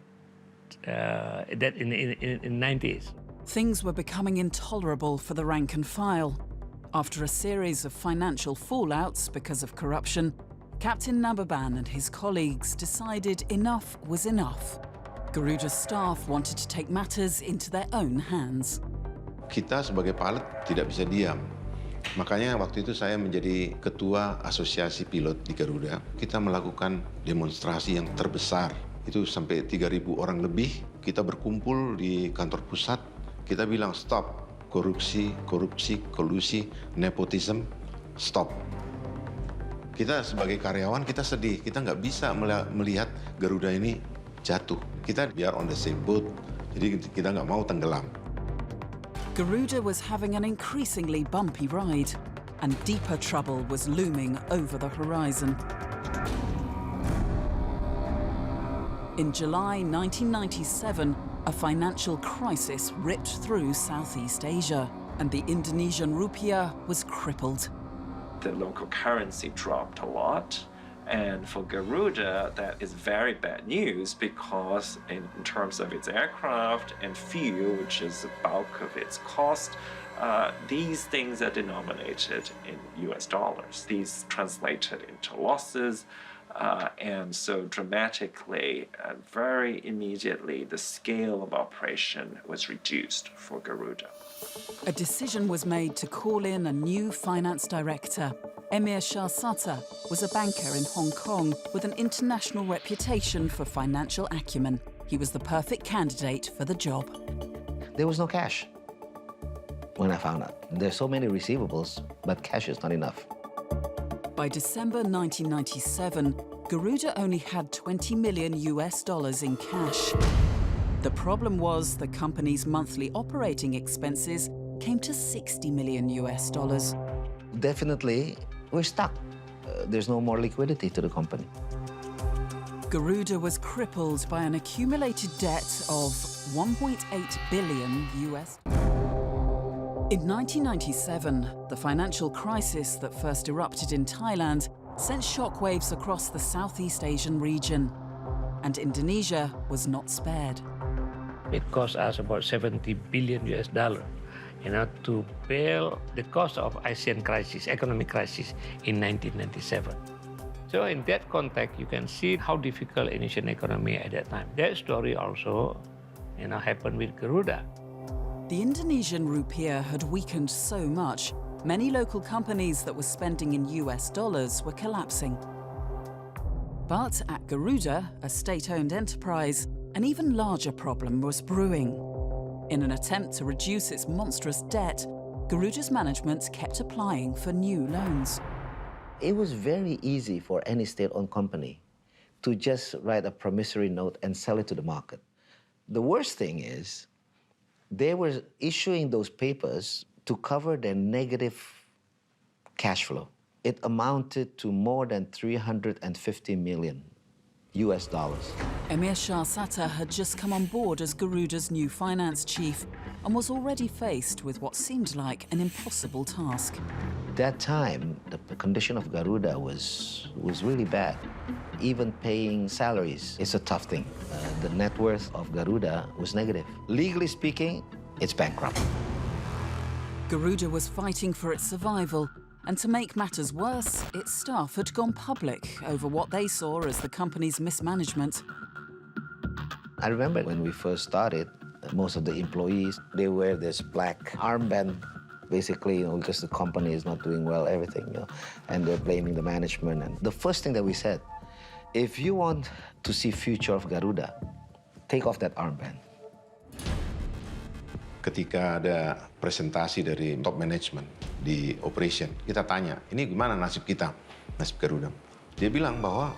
in 90s. Things were becoming intolerable for the rank and file. After a series of financial fallouts because of corruption, Captain Nababan and his colleagues decided enough was enough. Garuda's staff wanted to take matters into their own hands. Kita sebagai pilot tidak bisa diam. Makanya waktu itu saya menjadi ketua asosiasi pilot di Garuda. Kita melakukan demonstrasi yang terbesar. Itu sampai 3.000 orang lebih. Kita berkumpul di kantor pusat. Kita bilang stop. Korupsi, kolusi, nepotism, stop. Kita sebagai karyawan, kita sedih. Kita nggak bisa melihat Garuda ini jatuh. Kita biar on the same boat, jadi kita nggak mau tenggelam. Garuda was having an increasingly bumpy ride, and deeper trouble was looming over the horizon. In July 1997, a financial crisis ripped through Southeast Asia, and the Indonesian rupiah was crippled. The local currency dropped a lot, and for Garuda, that is very bad news because in terms of its aircraft and fuel, which is the bulk of its cost, these things are denominated in US dollars. These translated into losses. And so dramatically and very immediately, the scale of operation was reduced for Garuda. A decision was made to call in a new finance director. Emir Shah Sata was a banker in Hong Kong with an international reputation for financial acumen. He was the perfect candidate for the job. There was no cash when I found out. There's so many receivables, but cash is not enough. By December 1997, Garuda only had $20 million in cash. The problem was the company's monthly operating expenses came to $60 million. Definitely, we're stuck. There's no more liquidity to the company. Garuda was crippled by an accumulated debt of $1.8 billion. In 1997, the financial crisis that first erupted in Thailand sent shockwaves across the Southeast Asian region, and Indonesia was not spared. It cost us about $70 billion, to bail the cost of Asian crisis, economic crisis in 1997. So in that context, you can see how difficult Indonesian economy at that time. That story also, happened with Garuda. The Indonesian rupiah had weakened so much, many local companies that were spending in US dollars were collapsing. But at Garuda, a state-owned enterprise, an even larger problem was brewing. In an attempt to reduce its monstrous debt, Garuda's management kept applying for new loans. It was very easy for any state-owned company to just write a promissory note and sell it to the market. The worst thing is, they were issuing those papers to cover their negative cash flow. It amounted to more than 350 million US dollars. Emir Shah Sattar had just come on board as Garuda's new finance chief and was already faced with what seemed like an impossible task. That time, the condition of Garuda was really bad. Even paying salaries is a tough thing. The net worth of Garuda was negative. Legally speaking, it's bankrupt. Garuda was fighting for its survival, and to make matters worse, its staff had gone public over what they saw as the company's mismanagement. I remember when we first started, most of the employees, they wear this black armband, basically, because the company is not doing well, everything, and they're blaming the management. And the first thing that we said, if you want to see future of Garuda, take off that armband. Ketika ada presentasi dari top management di operation, kita tanya, ini gimana nasib kita, nasib Garuda? Dia bilang bahwa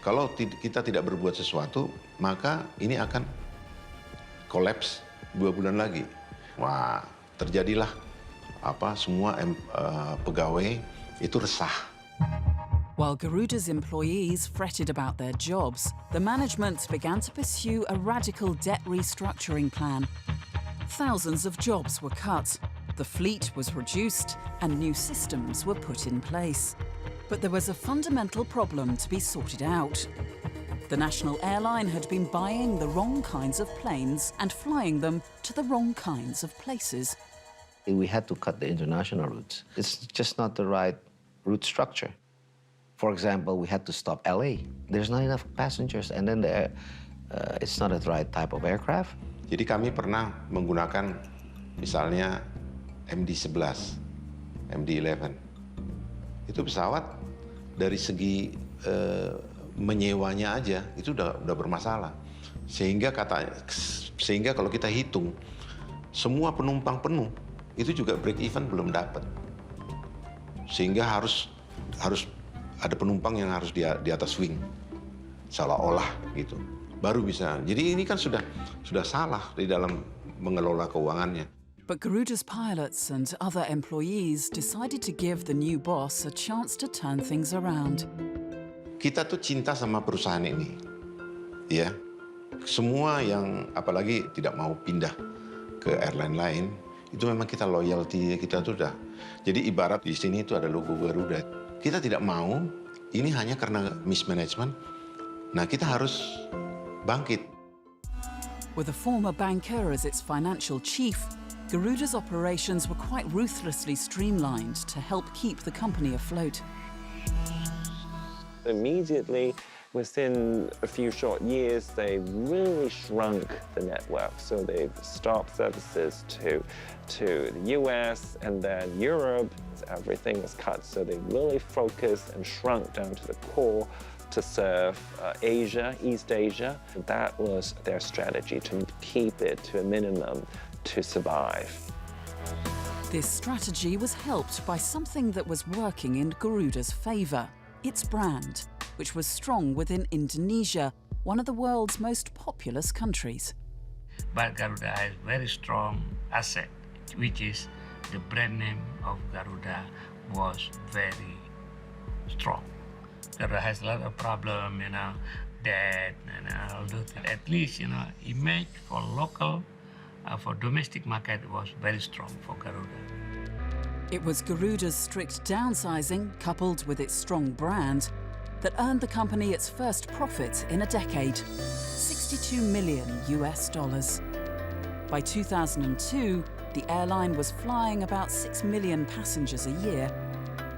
kalau kita tidak berbuat sesuatu, maka ini akan collapse 2 bulan lagi. Wah, terjadilah semua pegawai itu resah. While Garuda's employees fretted about their jobs, the management began to pursue a radical debt restructuring plan. Thousands of jobs were cut, the fleet was reduced, and new systems were put in place. But there was a fundamental problem to be sorted out. The national airline had been buying the wrong kinds of planes and flying them to the wrong kinds of places. We had to cut the international routes. It's just not the right route structure. For example, we had to stop LA. There's not enough passengers, and then it's not the right type of aircraft. Jadi kami pernah menggunakan misalnya MD-11, MD-11. Itu pesawat dari segi menyewanya aja itu udah bermasalah. Sehingga kalau kita hitung semua penumpang penuh itu juga break even belum dapat. Sehingga harus ada penumpang yang harus di atas wing. Seolah-olah gitu. Baru bisa. Jadi ini kan sudah salah di dalam mengelola keuangannya. But Garuda's pilots and other employees decided to give the new boss a chance to turn things around. Kita tuh cinta sama perusahaan ini. Ya. Semua yang apalagi tidak mau pindah ke airline lain, itu memang kita loyalty kita tuh udah. Jadi ibarat di sini itu ada logo Garuda. Kita tidak mau ini hanya karena mismanagement. Nah, kita harus bangkit. With a former banker as its financial chief, Garuda's operations were quite ruthlessly streamlined to help keep the company afloat. Immediately, within a few short years, they really shrunk the network. So they've stopped services to the US and then Europe. Everything was cut. So they really focused and shrunk down to the core to serve Asia, East Asia. That was their strategy, to keep it to a minimum to survive. This strategy was helped by something that was working in Garuda's favor, its brand, which was strong within Indonesia, one of the world's most populous countries. But Garuda has very strong asset, which is the brand name of Garuda was very strong. Garuda has a lot of problem, debt and all those things. At least, image for local, for domestic market was very strong for Garuda. It was Garuda's strict downsizing, coupled with its strong brand, that earned the company its first profit in a decade, $62 million US. By 2002, the airline was flying about 6 million passengers a year.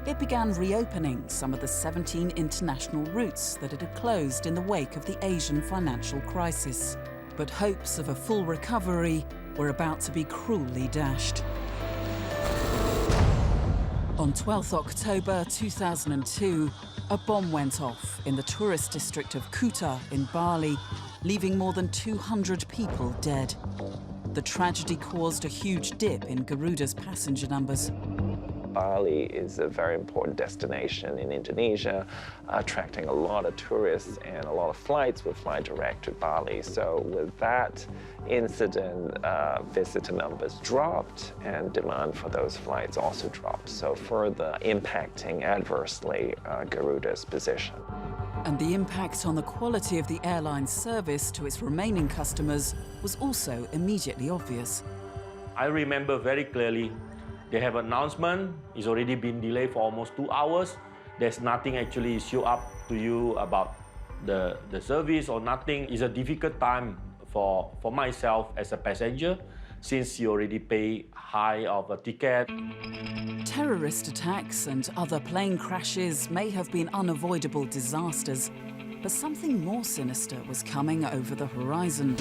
it began reopening some of the 17 international routes that it had closed in the wake of the Asian financial crisis. But hopes of a full recovery were about to be cruelly dashed. On 12th October 2002, a bomb went off in the tourist district of Kuta in Bali, leaving more than 200 people dead. The tragedy caused a huge dip in Garuda's passenger numbers. Bali is a very important destination in Indonesia, attracting a lot of tourists, and a lot of flights would fly direct to Bali. So with that incident, visitor numbers dropped and demand for those flights also dropped, so further impacting adversely Garuda's position. And the impact on the quality of the airline's service to its remaining customers was also immediately obvious. I remember very clearly, they have an announcement, it's already been delayed for almost 2 hours. There's nothing actually show up to you about the service or nothing. It's a difficult time for myself as a passenger, since you already pay high of a ticket. Terrorist attacks and other plane crashes may have been unavoidable disasters, but something more sinister was coming over the horizon.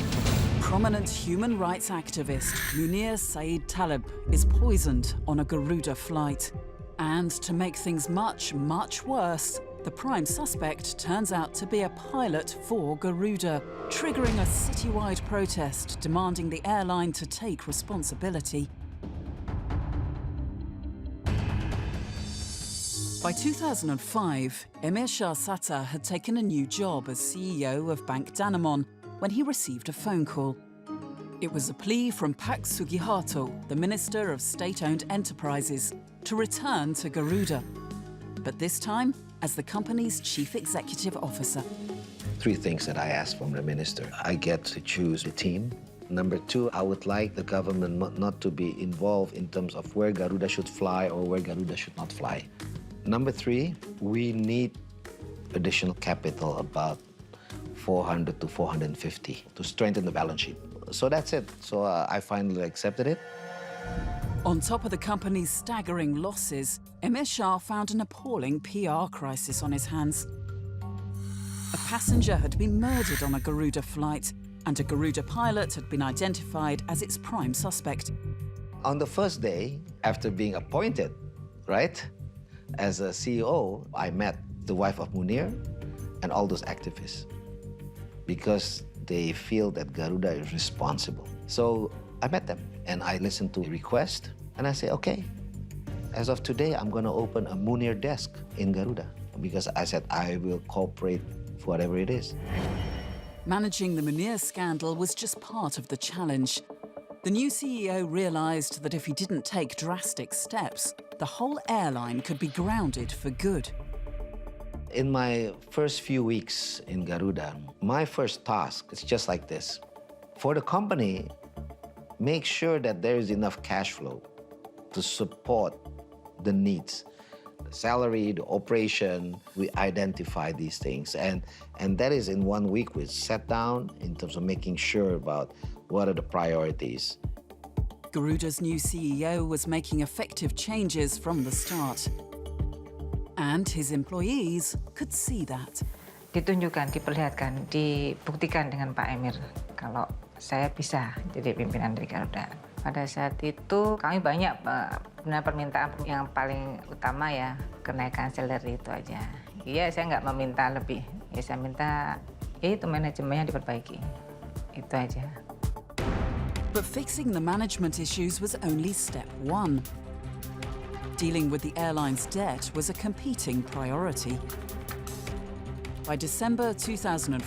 Prominent human rights activist Munir Saeed Talib is poisoned on a Garuda flight. And to make things much, much worse, the prime suspect turns out to be a pilot for Garuda, triggering a citywide protest demanding the airline to take responsibility. By 2005, Emir Shah Sattar had taken a new job as CEO of Bank Danamon when he received a phone call. It was a plea from Pak Sugiharto, the Minister of State-Owned Enterprises, to return to Garuda, but this time as the company's Chief Executive Officer. 3 things that I asked from the minister. I get to choose the team. Number 2, I would like the government not to be involved in terms of where Garuda should fly or where Garuda should not fly. Number 3, we need additional capital, about 400 to 450, to strengthen the balance sheet. So that's it. So I finally accepted it. On top of the company's staggering losses, Emir Shah found an appalling PR crisis on his hands. A passenger had been murdered on a Garuda flight, and a Garuda pilot had been identified as its prime suspect. On the first day, after being appointed, right, as a CEO, I met the wife of Munir and all those activists because they feel that Garuda is responsible. So I met them and I listened to a request and I say, okay, as of today, I'm going to open a Munir desk in Garuda because I said I will cooperate for whatever it is. Managing the Munir scandal was just part of the challenge. The new CEO realized that if he didn't take drastic steps, the whole airline could be grounded for good. In my first few weeks in Garuda, my first task is just like this. For the company, make sure that there is enough cash flow to support the needs. The salary, the operation, we identify these things. And that is in 1 week we sat down in terms of making sure about what are the priorities. Garuda's new CEO was making effective changes from the start. And his employees could see that. Ditunjukkan, diperlihatkan, dibuktikan dengan Pak Emir kalau saya bisa jadi pimpinan dari Garuda. Pada saat itu kami banyak benar permintaan yang paling utama ya kenaikan salary itu aja. Iya, saya nggak meminta lebih. Ya saya minta itu manajemennya diperbaiki. Itu aja. But fixing the management issues was only step 1. Dealing with the airline's debt was a competing priority. By December 2005,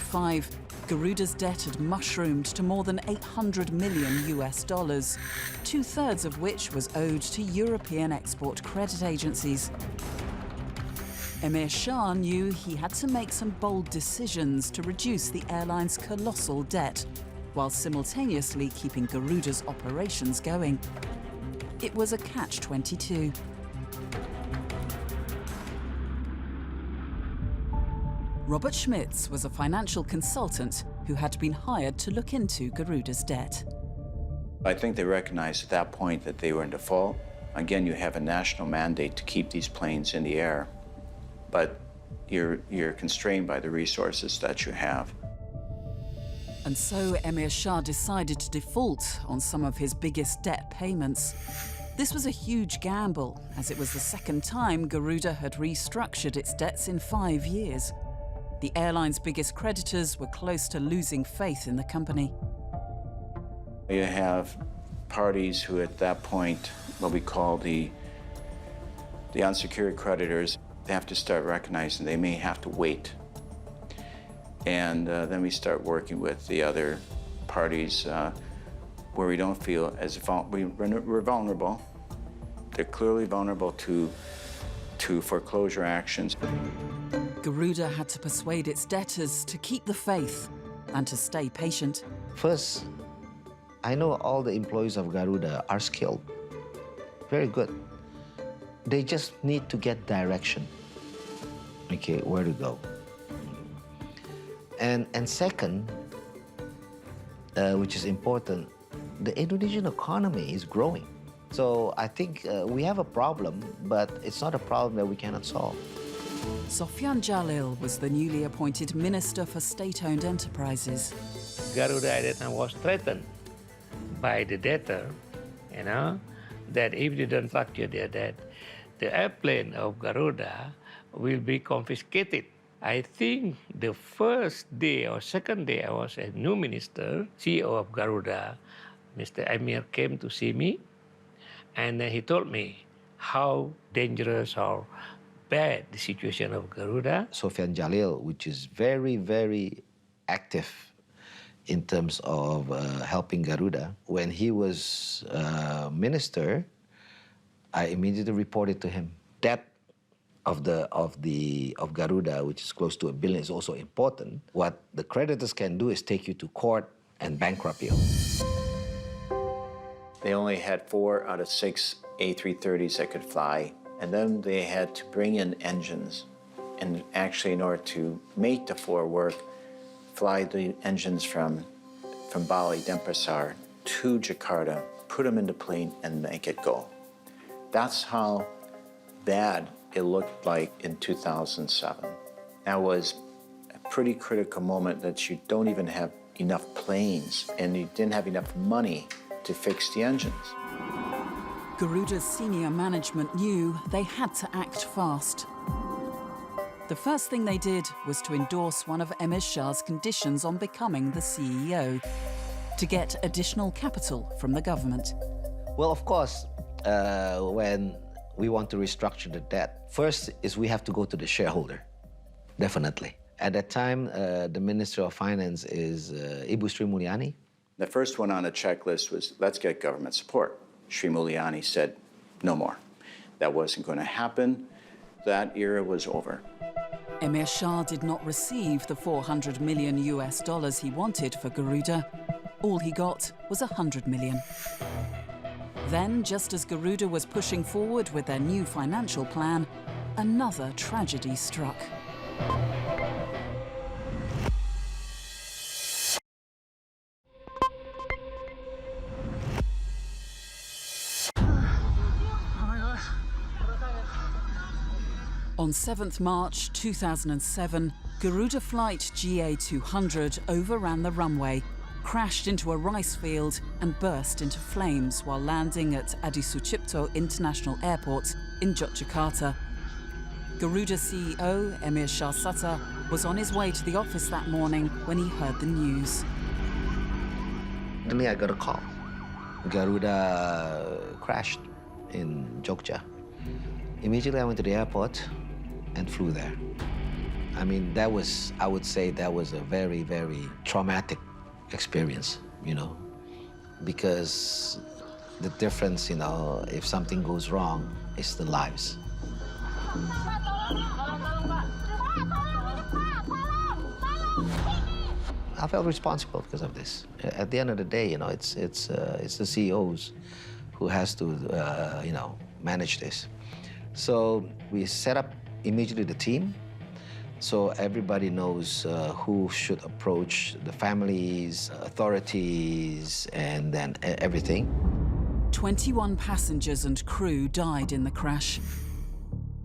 Garuda's debt had mushroomed to more than $800 million, 2/3 of which was owed to European export credit agencies. Emir Shah knew he had to make some bold decisions to reduce the airline's colossal debt, while simultaneously keeping Garuda's operations going. It was a catch-22. Robert Schmitz was a financial consultant who had been hired to look into Garuda's debt. I think they recognized at that point that they were in default Again, you have a national mandate to keep these planes in the air, but you're constrained by the resources that you have. And so Emir Shah decided to default on some of his biggest debt payments. This was a huge gamble, as it was the second time Garuda had restructured its debts in 5 years. The airline's biggest creditors were close to losing faith in the company. You have parties who at that point, what we call the unsecured creditors, they have to start recognizing they may have to wait. And then we start working with the other parties where we don't feel as we're vulnerable. They're clearly vulnerable to foreclosure actions. Garuda had to persuade its debtors to keep the faith and to stay patient. First, I know all the employees of Garuda are skilled, very good. They just need to get direction, okay, where to go. And second, which is important, the Indonesian economy is growing. So I think we have a problem, but it's not a problem that we cannot solve. Sofyan Jalil was the newly appointed Minister for State-Owned Enterprises. Garuda at that time was threatened by the debtor, you know, that if they don't structure their debt, the airplane of Garuda will be confiscated. I think the first day or second day I was a new minister, CEO of Garuda, Mr. Emir came to see me, and he told me how dangerous or bad the situation of Garuda. Sofyan Jalil, which is very, very active in terms of helping Garuda. When he was minister, I immediately reported to him. Debt of Garuda, which is close to $1 billion, is also important. What the creditors can do is take you to court and bankrupt you. They only had 4 out of 6 A330s that could fly, and then they had to bring in engines. And actually, in order to make the 4 work, fly the engines from Bali, Denpasar, to Jakarta, put them in the plane, and make it go. That's how bad it looked like in 2007. That was a pretty critical moment that you don't even have enough planes, and you didn't have enough money to fix the engines. Garuda's senior management knew they had to act fast. The first thing they did was to endorse one of Emir Shah's conditions on becoming the CEO, to get additional capital from the government. Well, of course, when we want to restructure the debt, first is we have to go to the shareholder, definitely. At that time, the Minister of Finance is Ibu Sri Mulyani. The first one on the checklist was, let's get government support. Sri Mulyani said, no more. That wasn't going to happen. That era was over. Emir Shah did not receive the $400 million he wanted for Garuda. All he got was $100 million. Then, just as Garuda was pushing forward with their new financial plan, another tragedy struck. On 7th March 2007, Garuda flight GA200 overran the runway, crashed into a rice field and burst into flames while landing at Adi Sucipto International Airport in Yogyakarta. Garuda CEO Emir Shah Sutta was on his way to the office that morning when he heard the news. Suddenly I got a call. Garuda crashed in Jogja. Immediately I went to the airport and flew there. I mean, I would say that was a very, very traumatic experience, you know, because the difference, you know, if something goes wrong, is the lives. I felt responsible because of this. At the end of the day, you know, it's the CEOs who has to, you know, manage this. So we set up immediately the team, so everybody knows who should approach the families, authorities, and then everything. 21 passengers and crew died in the crash.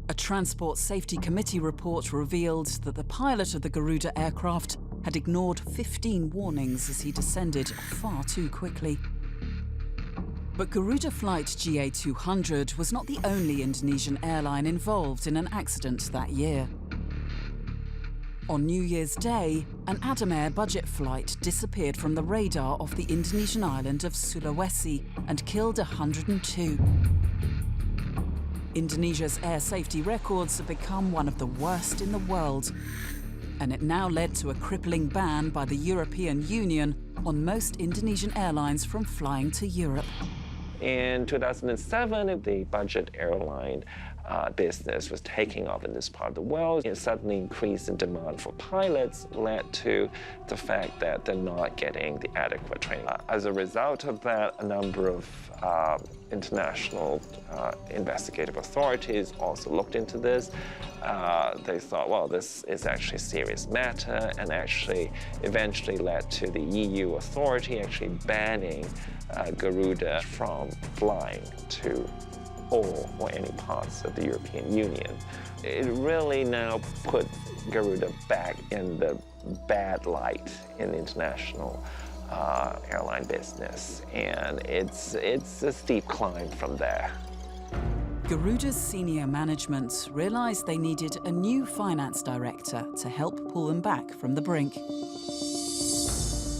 A Transport Safety Committee report revealed that the pilot of the Garuda aircraft had ignored 15 warnings as he descended far too quickly. But Garuda Flight GA200 was not the only Indonesian airline involved in an accident that year. On New Year's Day, an Adam Air budget flight disappeared from the radar off the Indonesian island of Sulawesi and killed 102. Indonesia's air safety records have become one of the worst in the world, and it now led to a crippling ban by the European Union on most Indonesian airlines from flying to Europe. In 2007, the budget airline business was taking off in this part of the world. It suddenly increased in demand for pilots, led to the fact that they're not getting the adequate training. As a result of that, a number of international investigative authorities also looked into this. They thought, well, this is actually a serious matter, and actually eventually led to the EU authority actually banning Garuda from flying to all or any parts of the European Union. It really now put Garuda back in the bad light in the international airline business, and it's a steep climb from there. Garuda's senior management realized they needed a new finance director to help pull them back from the brink.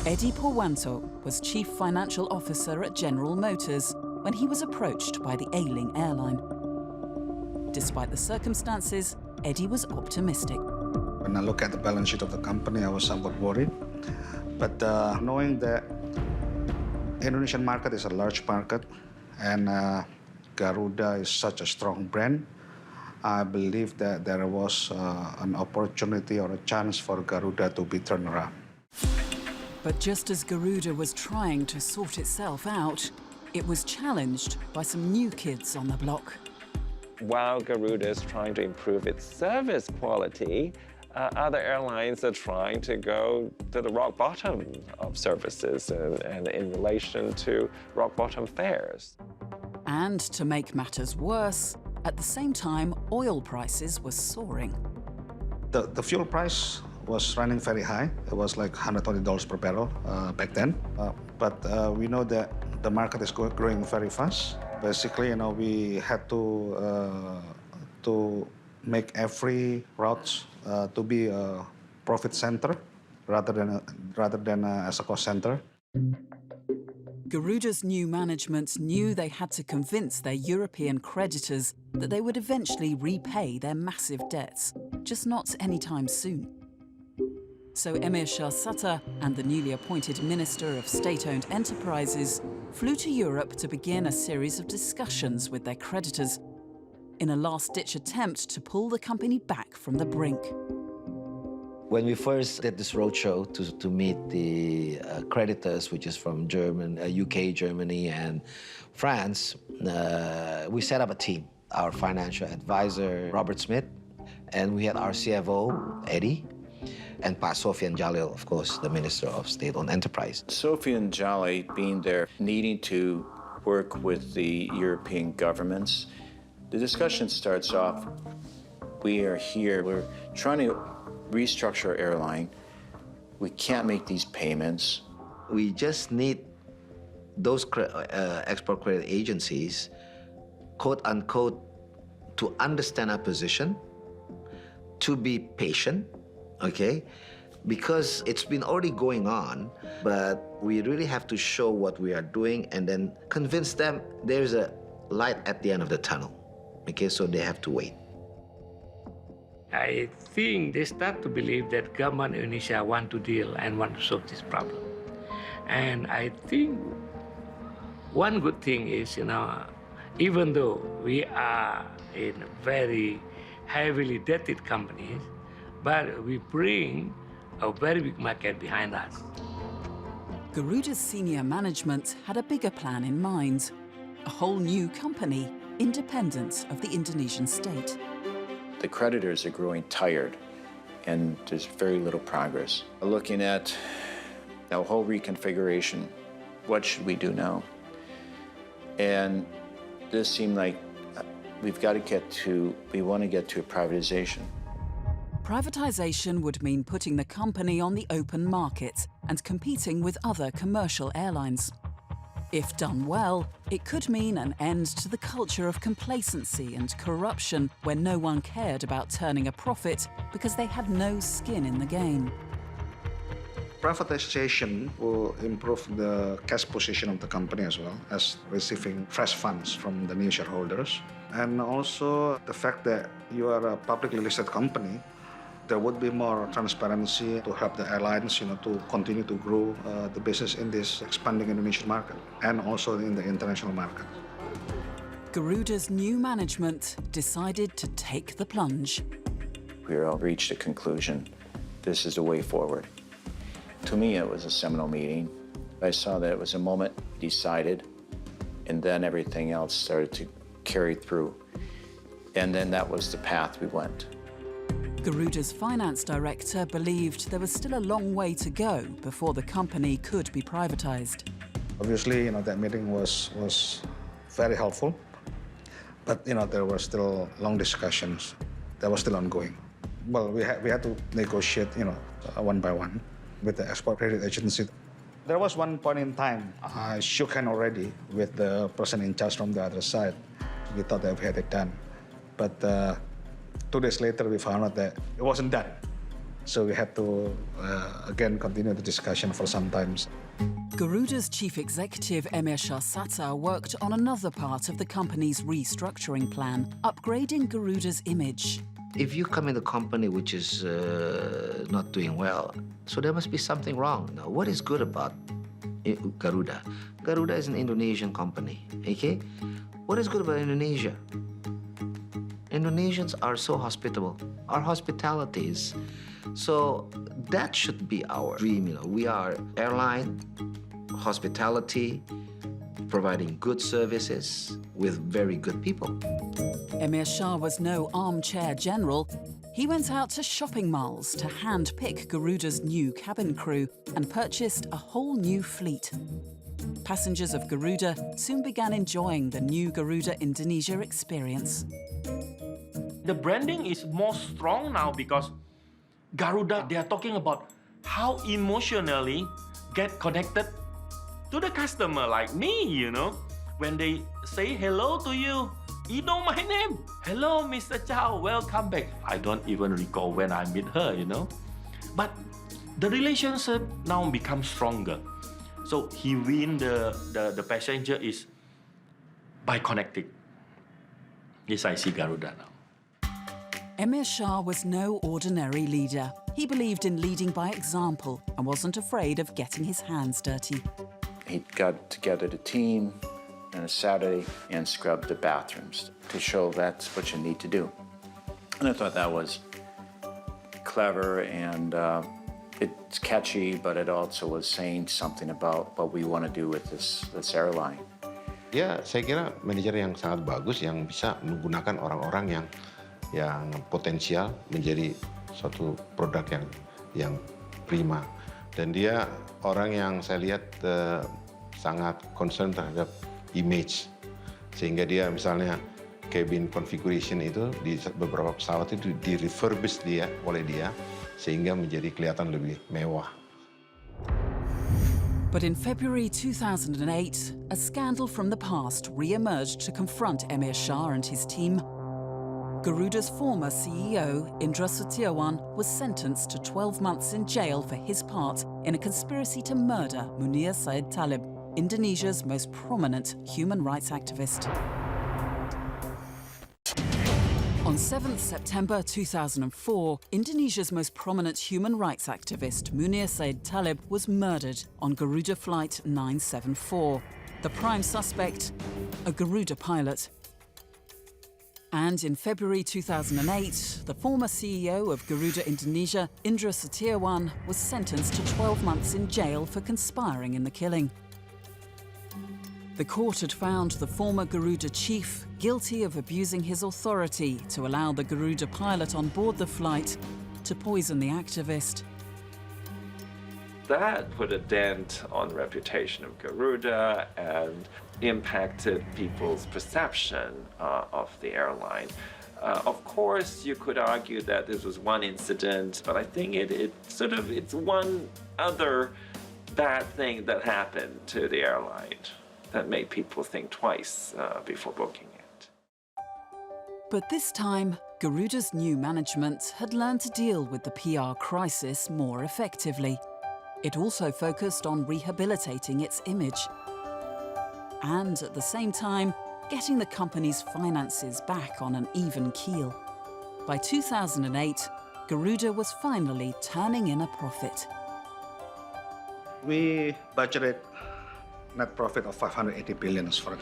Eddie Purwanto was Chief Financial Officer at General Motors when he was approached by the ailing airline. Despite the circumstances, Eddie was optimistic. When I look at the balance sheet of the company, I was somewhat worried. But knowing that Indonesian market is a large market and Garuda is such a strong brand, I believe that there was an opportunity or a chance for Garuda to be turned around. But just as Garuda was trying to sort itself out, it was challenged by some new kids on the block. While Garuda is trying to improve its service quality, other airlines are trying to go to the rock bottom of services and in relation to rock bottom fares. And to make matters worse, at the same time, oil prices were soaring. The fuel price was running very high. It was like $120 per barrel back then. But we know that the market is growing very fast. Basically, we had to make every route to be a profit center rather than as a cost center. Garuda's new management knew they had to convince their European creditors that they would eventually repay their massive debts, just not anytime soon. So Emir Shah Sutta and the newly appointed Minister of State-Owned Enterprises flew to Europe to begin a series of discussions with their creditors in a last-ditch attempt to pull the company back from the brink. When we first did this roadshow to meet the creditors, which is from UK, Germany, and France, we set up a team. Our financial advisor, Robert Smith, and we had our CFO, Eddie, and Pak Sofian Jalil, of course, the Minister of State-Owned Enterprise. Sofian Jalil being there, needing to work with the European governments. The discussion starts off, we are here, we're trying to restructure our airline. We can't make these payments. We just need those export credit agencies, quote unquote, to understand our position, to be patient, okay? Because it's been already going on, but we really have to show what we are doing and then convince them there's a light at the end of the tunnel, okay? So they have to wait. I think they start to believe that government Indonesia want to deal and want to solve this problem. And I think one good thing is, even though we are in very heavily indebted companies, but we bring a very big market behind us. Garuda's senior management had a bigger plan in mind, a whole new company independent of the Indonesian state. The creditors are growing tired, and there's very little progress. Looking at the whole reconfiguration, what should we do now? And this seemed like we want to get to a privatization. Privatisation would mean putting the company on the open market and competing with other commercial airlines. If done well, it could mean an end to the culture of complacency and corruption where no one cared about turning a profit because they had no skin in the game. Privatization will improve the cash position of the company as well as receiving fresh funds from the new shareholders. And also the fact that you are a publicly listed company, there would be more transparency to help the airlines, to continue to grow the business in this expanding Indonesian market and also in the international market. Garuda's new management decided to take the plunge. We all reached a conclusion. This is the way forward. To me, it was a seminal meeting. I saw that it was a moment decided, and then everything else started to carry through. And then that was the path we went. Garuda's finance director believed there was still a long way to go before the company could be privatized. Obviously, that meeting was very helpful, but there were still long discussions that were still ongoing. Well, we had to negotiate, one by one with the export credit agency. There was one point in time I shook hand already with the person in charge from the other side. We thought that we had it done, but 2 days later, we found out that it wasn't done. So we had to, again, continue the discussion for some time. Garuda's chief executive, Emir Shahsata, worked on another part of the company's restructuring plan, upgrading Garuda's image. If you come in a company which is not doing well, so there must be something wrong. Now, what is good about Garuda? Garuda is an Indonesian company, okay? What is good about Indonesia? Indonesians are so hospitable. Our hospitality is, so that should be our dream. We are airline, hospitality, providing good services with very good people. Emir Shah was no armchair general. He went out to shopping malls to hand-pick Garuda's new cabin crew and purchased a whole new fleet. Passengers of Garuda soon began enjoying the new Garuda Indonesia experience. The branding is more strong now because Garuda, they are talking about how emotionally get connected to the customer like me, When they say hello to you, you know my name. Hello, Mr. Chow, welcome back. I don't even recall when I meet her, But the relationship now becomes stronger. So he win the passenger is by connecting. Yes, I see Garuda now. Emir Shah was no ordinary leader. He believed in leading by example and wasn't afraid of getting his hands dirty. He got together the team on a Saturday and scrubbed the bathrooms to show that's what you need to do. And I thought that was clever and it's catchy, but it also was saying something about what we want to do with this airline. Ya, saya kira manajer yang sangat bagus yang bisa menggunakan orang-orang yang potensial menjadi suatu produk yang prima. Dan dia orang yang saya lihat sangat concern terhadap image. Sehingga dia misalnya cabin configuration itu di beberapa pesawat itu di-refurbish oleh dia sehingga menjadi kelihatan lebih mewah. But in February 2008, a scandal from the past re-emerged to confront Emir Shah and his team. Garuda's former CEO, Indra Setiawan, was sentenced to 12 months in jail for his part in a conspiracy to murder Munir Said Talib, Indonesia's most prominent human rights activist. On 7th September 2004, Indonesia's most prominent human rights activist, Munir Said Talib, was murdered on Garuda Flight 974. The prime suspect, a Garuda pilot. And in February 2008, the former CEO of Garuda Indonesia, Indra Setiawan, was sentenced to 12 months in jail for conspiring in the killing. The court had found the former Garuda chief guilty of abusing his authority to allow the Garuda pilot on board the flight to poison the activist. that put a dent on the reputation of Garuda and impacted people's perception of the airline. Of course, you could argue that this was one incident, but I think it's one other bad thing that happened to the airline that made people think twice before booking it. But this time, Garuda's new management had learned to deal with the PR crisis more effectively. It also focused on rehabilitating its image and, at the same time, getting the company's finances back on an even keel. By 2008, Garuda was finally turning in a profit. We budgeted net profit of 580 billion for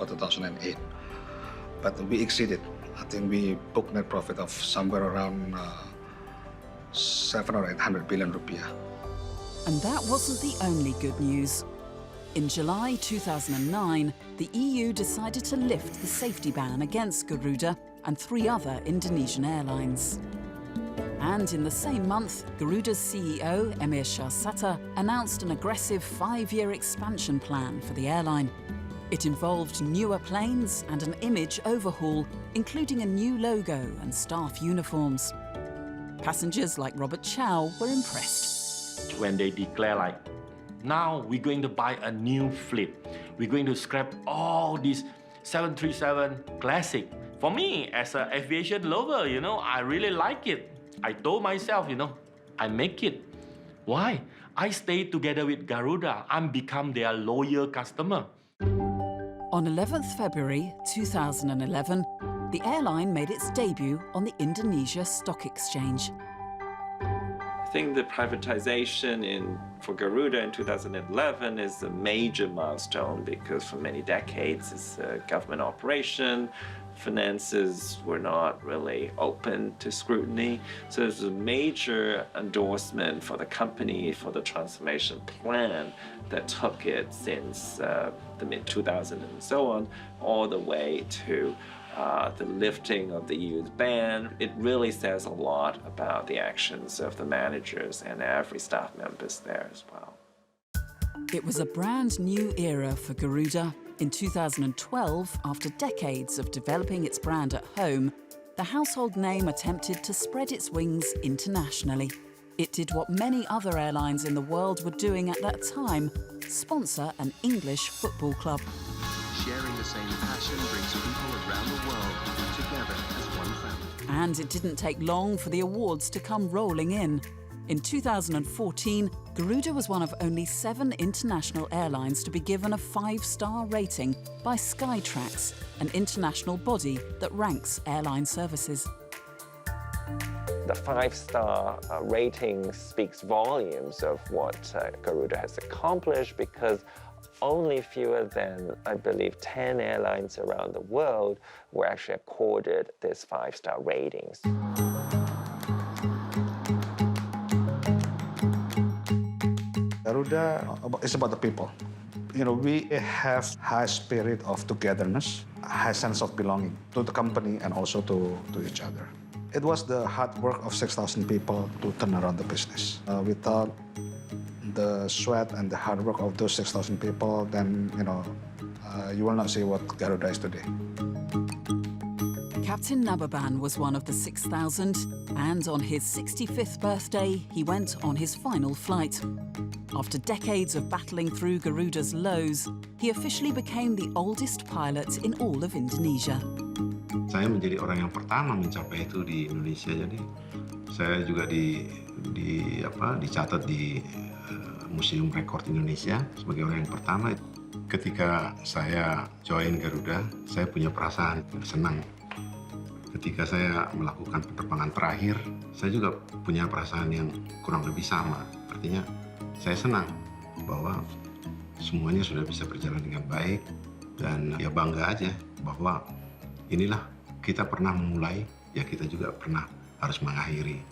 2008, but we exceeded. I think we booked net profit of somewhere around 700 or 800 billion rupiah. And that wasn't the only good news. In July 2009, the EU decided to lift the safety ban against Garuda and 3 other Indonesian airlines. And in the same month, Garuda's CEO, Emir Shahsatar, announced an aggressive 5-year expansion plan for the airline. It involved newer planes and an image overhaul, including a new logo and staff uniforms. Passengers like Robert Chow were impressed. When they declare like, now we're going to buy a new fleet. We're going to scrap all these 737 Classic. For me, as an aviation lover, I really like it. I told myself, I make it. Why? I stay together with Garuda. I'm become their loyal customer. On 11th February 2011, the airline made its debut on the Indonesia Stock Exchange. I think the privatization for Garuda in 2011 is a major milestone because for many decades it's a government operation. Finances were not really open to scrutiny. So it was a major endorsement for the company, for the transformation plan that took it since the mid-2000s and so on, all the way to the lifting of the EU's ban. It really says a lot about the actions of the managers and every staff members there as well. It was a brand new era for Garuda. In 2012, after decades of developing its brand at home, the household name attempted to spread its wings internationally. It did what many other airlines in the world were doing at that time, sponsor an English football club. Sharing the same passion brings people around the world together as one family. And it didn't take long for the awards to come rolling in. In 2014, Garuda was one of only 7 international airlines to be given a 5-star rating by Skytrax, an international body that ranks airline services. The 5-star rating speaks volumes of what Garuda has accomplished because only fewer than, I believe, 10 airlines around the world were actually accorded this 5-star ratings. Garuda is about the people. We have high spirit of togetherness, a high sense of belonging to the company and also to each other. It was the hard work of 6,000 people to turn around the business. Without the sweat and the hard work of those 6,000 people, then, you will not see what Garuda is today. Captain Nababan was one of the 6,000, and on his 65th birthday, he went on his final flight. After decades of battling through Garuda's lows, he officially became the oldest pilot in all of Indonesia. Saya menjadi orang yang pertama mencapai itu di Indonesia, jadi saya juga dicatat di Museum Rekor Indonesia sebagai orang yang pertama. Ketika saya join Garuda, saya punya perasaan senang. Ketika saya melakukan penerbangan terakhir, saya juga punya perasaan yang kurang lebih sama. Artinya, saya senang bahwa semuanya sudah bisa berjalan dengan baik dan ya bangga aja bahwa inilah kita pernah memulai, ya kita juga pernah harus mengakhiri.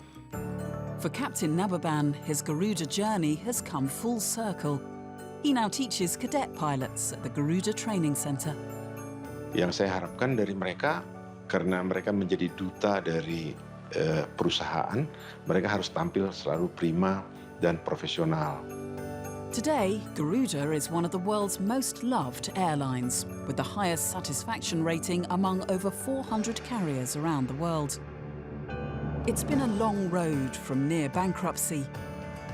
For Captain Nababan, his Garuda journey has come full circle. He now teaches cadet pilots at the Garuda Training Center. Yang saya harapkan dari mereka, karena mereka menjadi duta dari perusahaan, mereka harus tampil selalu prima dan profesional. Today, Garuda is one of the world's most loved airlines, with the highest satisfaction rating among over 400 carriers around the world. It's been a long road from near bankruptcy.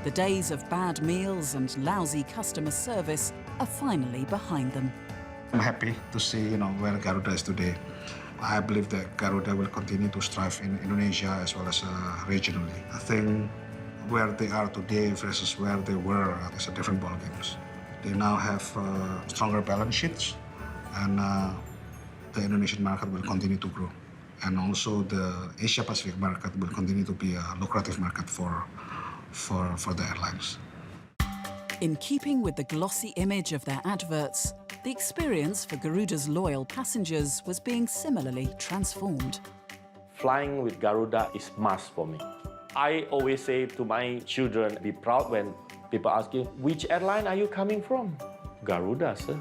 The days of bad meals and lousy customer service are finally behind them. I'm happy to see, where Garuda is today. I believe that Garuda will continue to strive in Indonesia as well as regionally. I think where they are today versus where they were is a different ballgame. They now have stronger balance sheets, and the Indonesian market will continue to grow. And also the Asia-Pacific market will continue to be a lucrative market for the airlines. In keeping with the glossy image of their adverts, the experience for Garuda's loyal passengers was being similarly transformed. Flying with Garuda is must for me. I always say to my children, be proud when people ask you, which airline are you coming from? Garuda, sir.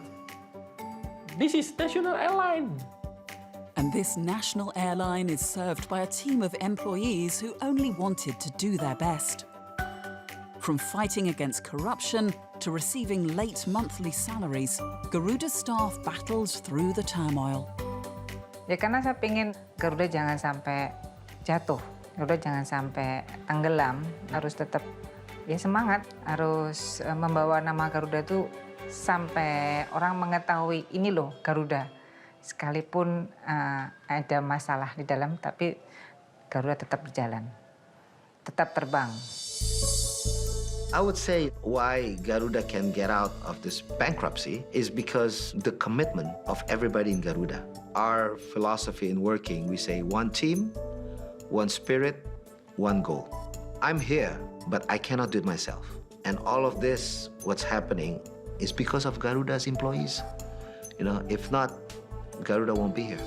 This is national airline. And this national airline is served by a team of employees who only wanted to do their best. From fighting against corruption to receiving late monthly salaries, Garuda staff battled through the turmoil. Ya karena saya pengen Garuda jangan sampai jatuh. Garuda jangan sampai tenggelam, harus tetap semangat, harus membawa nama Garuda itu sampai orang mengetahui ini loh Garuda. Sekalipun ada masalah di dalam, tapi Garuda tetap berjalan, tetap terbang. I would say why Garuda can get out of this bankruptcy is because the commitment of everybody in Garuda. Our philosophy in working, we say one team, one spirit, one goal. I'm here, but I cannot do it myself. And all of this, what's happening, is because of Garuda's employees. If not, Garuda won't be here.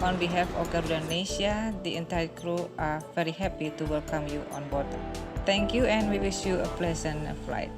On behalf of Garuda Indonesia, the entire crew are very happy to welcome you on board. Thank you, and we wish you a pleasant flight.